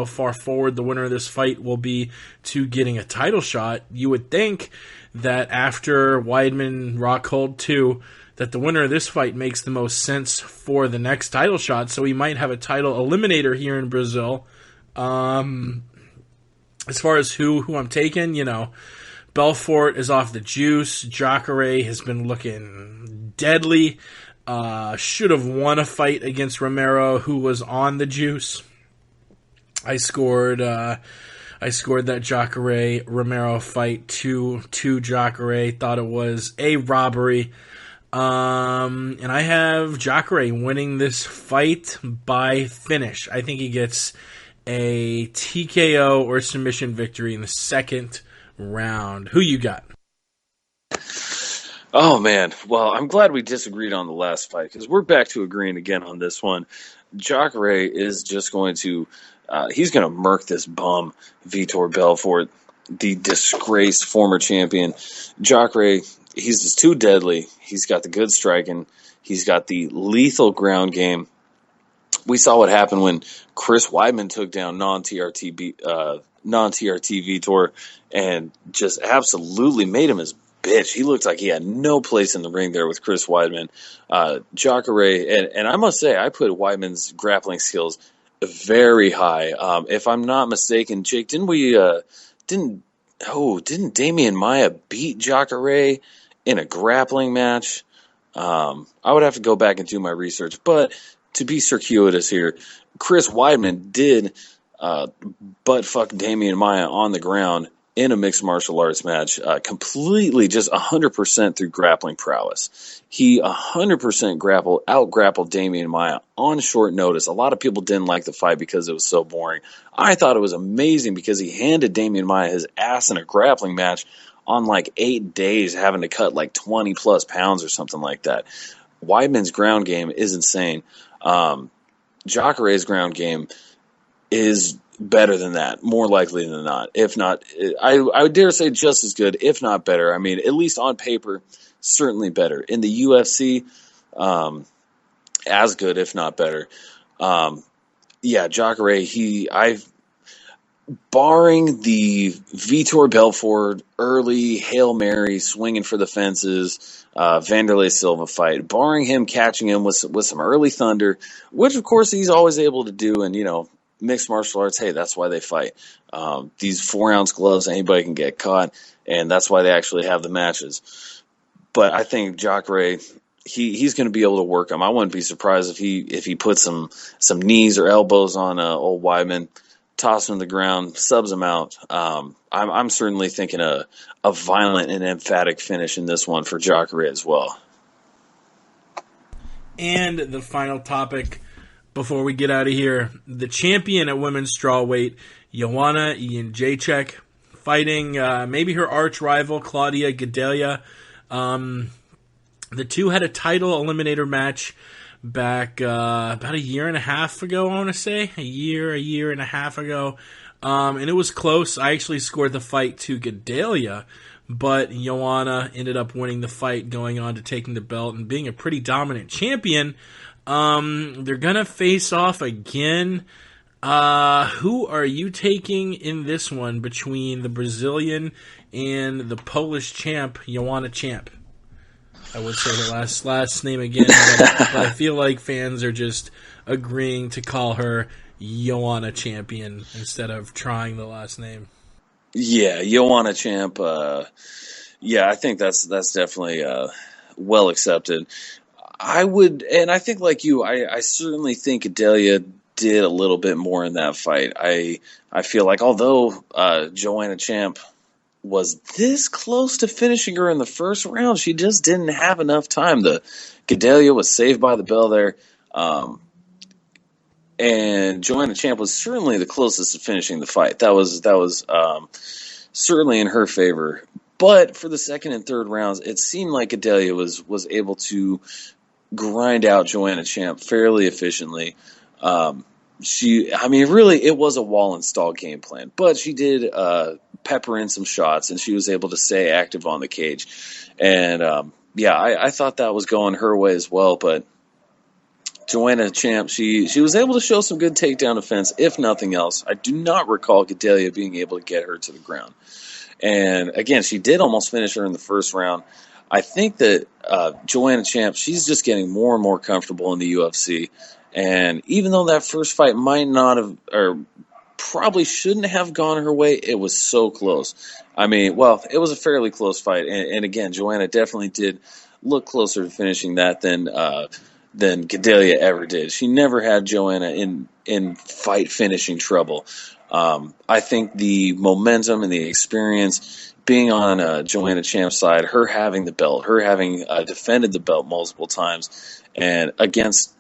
far forward the winner of this fight will be to getting a title shot. You would think that after Weidman Rockhold 2, that the winner of this fight makes the most sense for the next title shot, so we might have a title eliminator here in Brazil. As far as who I'm taking, Belfort is off the juice. Jacare has been looking deadly. Should have won a fight against Romero, who was on the juice. I scored that Jacare Romero fight to Jacare. Thought it was a robbery. And I have Jacare winning this fight by finish. I think he gets a TKO or submission victory in the second round. Who you got? Oh, man. Well, I'm glad we disagreed on the last fight because we're back to agreeing again on this one. Jacare is just going to he's going to murk this bum, Vitor Belfort, the disgraced former champion. Jacare, he's just too deadly. He's got the good striking. He's got the lethal ground game. we saw what happened when Chris Weidman took down non-TRT Vitor and just absolutely made him his bitch. He looked like he had no place in the ring there with Chris Weidman. Jacare, and I must say, I put Weidman's grappling skills very high. If I'm not mistaken, Jake, didn't Damian Maia beat Jacare in a grappling match? I would have to go back and do my research, but to be circuitous here, Chris Weidman did butt fuck Damian Maia on the ground in a mixed martial arts match, completely just 100% through grappling prowess. He 100% out-grappled Damian Maia on short notice. A lot of people didn't like the fight because it was so boring. I thought it was amazing because he handed Damian Maia his ass in a grappling match on like 8 days, having to cut like 20 plus pounds or something like that. Weidman's ground game is insane. Jacare's ground game is better than that, more likely than not. If not, I would dare say just as good, if not better. I mean, at least on paper, certainly better. In the UFC, as good, if not better. Jacare, barring the Vitor Belfort early Hail Mary swinging for the fences, Vanderlei Silva fight, barring him catching him with some early thunder, which of course he's always able to do, and mixed martial arts, hey, that's why they fight. These 4-ounce gloves, anybody can get caught, and that's why they actually have the matches. But I think Jacare, he's going to be able to work him. I wouldn't be surprised if he put some knees or elbows on old Weidman, toss him to the ground, subs him out. I'm certainly thinking a violent and emphatic finish in this one for Jacare as well. And the final topic before we get out of here, the champion at women's strawweight, Joanna Jędrzejczyk, fighting maybe her arch rival, Claudia Gadelha. The two had a title eliminator match back about a year and a half ago, I want to say. A year and a half ago. And it was close. I actually scored the fight to Gadelha, but Joanna ended up winning the fight, going on to taking the belt and being a pretty dominant champion. They're gonna face off again. Who are you taking in this one between the Brazilian and the Polish champ, Joanna Champ? I would say the last name again, but I feel like fans are just agreeing to call her Joanna Champion instead of trying the last name. Yeah, Joanna Champ. I think that's definitely well accepted. I would, and I think like you, I certainly think Gadelha did a little bit more in that fight. I feel like although Joanna Champ was this close to finishing her in the first round, she just didn't have enough time. The Gadelha was saved by the bell there, and Joanna Champ was certainly the closest to finishing the fight. That was certainly in her favor. But for the second and third rounds, it seemed like Gadelha was able to grind out Joanna Champ fairly efficiently. Really, it was a wall install game plan, but she did pepper in some shots, and she was able to stay active on the cage. And I thought that was going her way as well. But Joanna Champ, she was able to show some good takedown defense, if nothing else. I do not recall Gadelha being able to get her to the ground. And again, she did almost finish her in the first round. I think that Joanna Champ, she's just getting more and more comfortable in the UFC. And even though that first fight might not have, or probably shouldn't have gone her way, it was so close. It was a fairly close fight. And again, Joanna definitely did look closer to finishing that than Gadelha ever did. She never had Joanna in fight finishing trouble. I think the momentum and the experience being on Joanna Champ's side, her having the belt, her having defended the belt multiple times, and against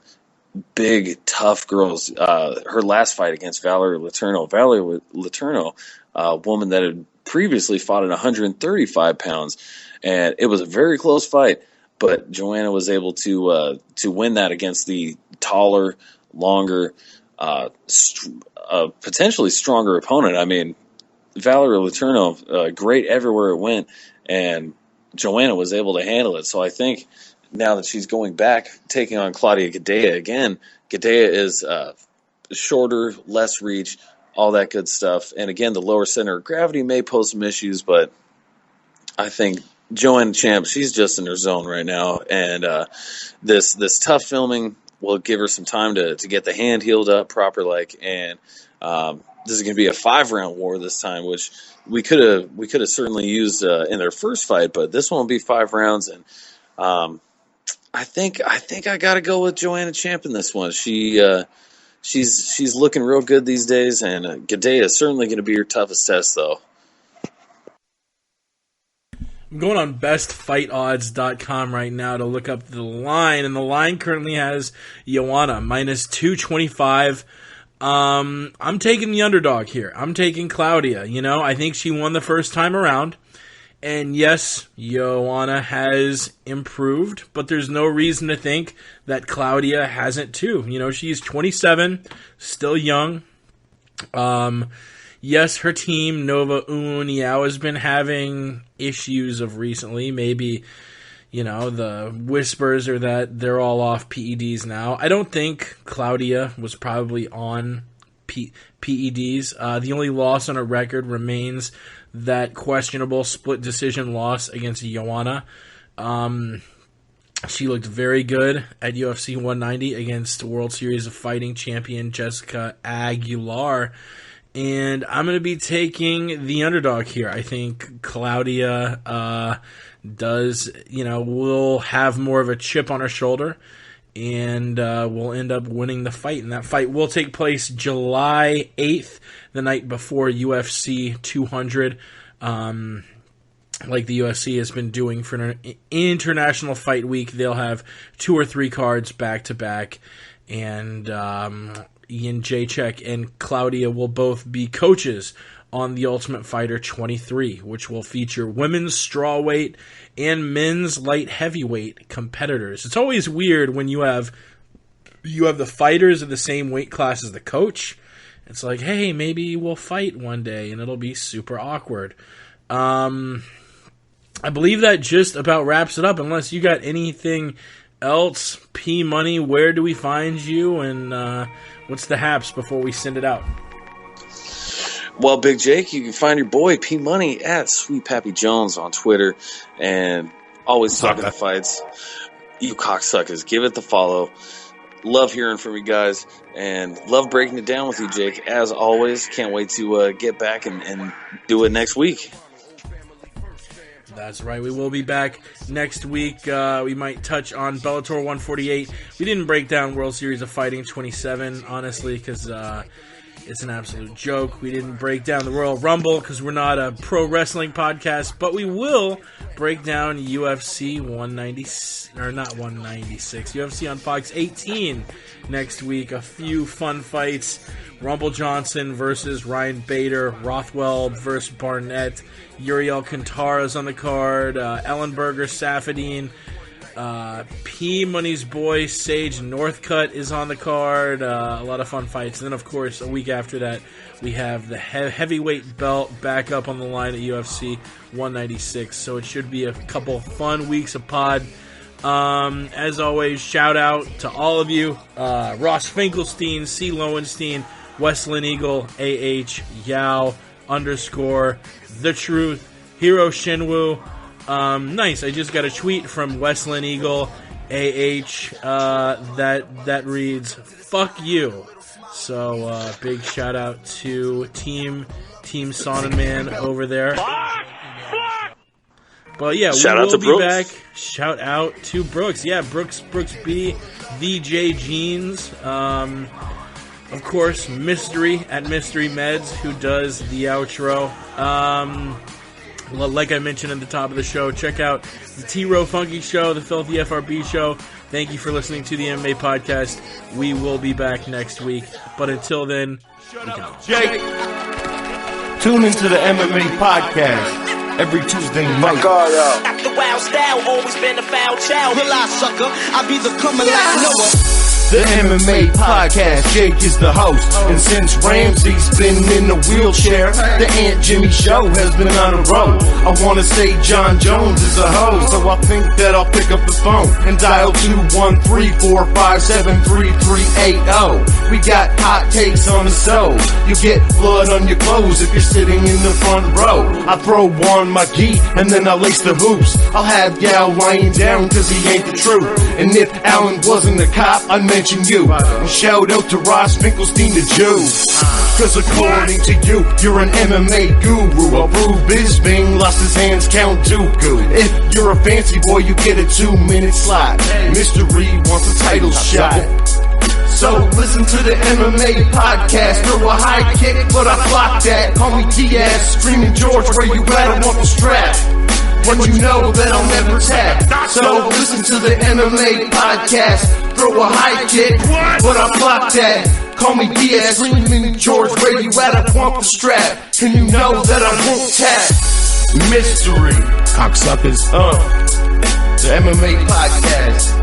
big, tough girls. Her last fight against Valerie Letourneau, a woman that had previously fought at 135 pounds, and it was a very close fight, but Joanna was able to win that against the taller, longer, potentially stronger opponent. Valerie Letourneau, great everywhere it went, and Joanna was able to handle it. So I think now that she's going back, taking on Claudia Gadelha again. Gadelha is shorter, less reach, all that good stuff. And again, the lower center of gravity may pose some issues, but I think Joanna Champ, she's just in her zone right now. And this tough filming will give her some time to get the hand healed up proper, and this is going to be a 5-round war this time, which we could have certainly used in their first fight, but this one will be 5 rounds. And I think I got to go with Joanna Champ in this one. She's looking real good these days, and Gadelha is certainly going to be her toughest test, though. I'm going on bestfightodds.com right now to look up the line, and the line currently has Joanna -225. I'm taking the underdog here. I'm taking Claudia. I think she won the first time around. And yes, Joanna has improved, but there's no reason to think that Claudia hasn't too. She's 27, still young. Yes, her team, Nova Uniao, has been having issues of recently. Maybe, the whispers are that they're all off PEDs now. I don't think Claudia was probably on PEDs. The only loss on her record remains that questionable split decision loss against Joanna. She looked very good at UFC 190 against World Series of Fighting champion Jessica Aguilar. And I'm going to be taking the underdog here. I think Claudia will have more of a chip on her shoulder and will end up winning the fight. And that fight will take place July 8th, the night before UFC 200. Like the UFC has been doing for an International Fight Week. They'll have 2 or 3 cards back-to-back. And Ian Jacek and Claudia will both be coaches on The Ultimate Fighter 23, which will feature women's strawweight and men's light heavyweight competitors. It's always weird when you have the fighters of the same weight class as the coach. It's like, hey, maybe we'll fight one day, and it'll be super awkward. I believe that just about wraps it up, unless you got anything else. P Money, where do we find you, and what's the haps before we send it out? Well, Big Jake, you can find your boy P Money at Sweet Pappy Jones on Twitter, and always talking the fights. You cocksuckers, give it the follow. Love hearing from you guys, and love breaking it down with you, Jake. As always, can't wait to get back and do it next week. That's right. We will be back next week. We might touch on Bellator 148. We didn't break down World Series of Fighting 27, honestly, because it's an absolute joke. We didn't break down the Royal Rumble because we're not a pro wrestling podcast, but we will break down UFC 196, UFC on Fox 18 next week. A few fun fights. Rumble Johnson versus Ryan Bader, Rothwell versus Barnett, Yuri Alcantara's on the card, Ellenberger, Safadine, P Money's boy Sage Northcutt is on the card. A lot of fun fights. And then, of course, a week after that, we have the heavyweight belt back up on the line at UFC 196. So it should be a couple fun weeks of pod. As always, shout out to all of you. Ross Finkelstein, C. Lowenstein, Wesleyan Eagle, AH, Yao, _ The Truth, Hiro Shinwoo. Nice. I just got a tweet from Wesleyan Eagle, AH, that reads, "Fuck you." So, big shout out to Team Sonnenman over there. But yeah, we will be back. Shout out to Brooks. Yeah, Brooks B, VJ Jeans. Of course, Mystery at Mystery Meds, who does the outro. Like I mentioned at the top of the show, check out the T-Row Funky Show, the Filthy FRB Show. Thank you for listening to the MMA Podcast. We will be back next week. But until then, Jake, tune into the MMA Podcast every Tuesday night. Act the wild style, always been a foul child. Will I, sucker? I be the coming like Noah. the MMA podcast. Jake is the host, and since Ramsey's been in the wheelchair, the Aunt Jimmy show has been on a roll. I wanna say John Jones is a host, so I think that I'll pick up the phone and dial 213-457-3380. We got hot takes on the show. You get blood on your clothes if you're sitting in the front row. I throw on my gi and then I lace the hoops. I'll have Gal lying down cause he ain't the truth. And if Alan wasn't a cop, I'd mention you. And shout out to Ross Finkelstein the Jew. Cause according to you, you're an MMA guru. A Brew Bisbing lost his hands, Count Dooku. If you're a fancy boy, you get a 2-minute slot. Mystery wants a title shot. So listen to the MMA podcast. Throw a high kick, but I block that. Call me Diaz, screaming George, where you at? I want the strap. But you know that I'll never tap. So listen to the MMA podcast. Throw a high kick, but I block that. Call me Diaz, screaming George, where you at? I want the strap. And you know that I won't tap. Mystery, cocksuckers. The MMA podcast.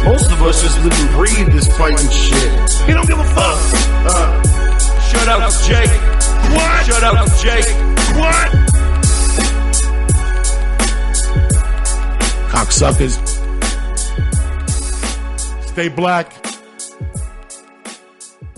Most of us just live and breathe this fighting shit. You don't give a fuck. Shout out to Jake. What? Shout out to Jake. What? Cocksuckers. Stay black.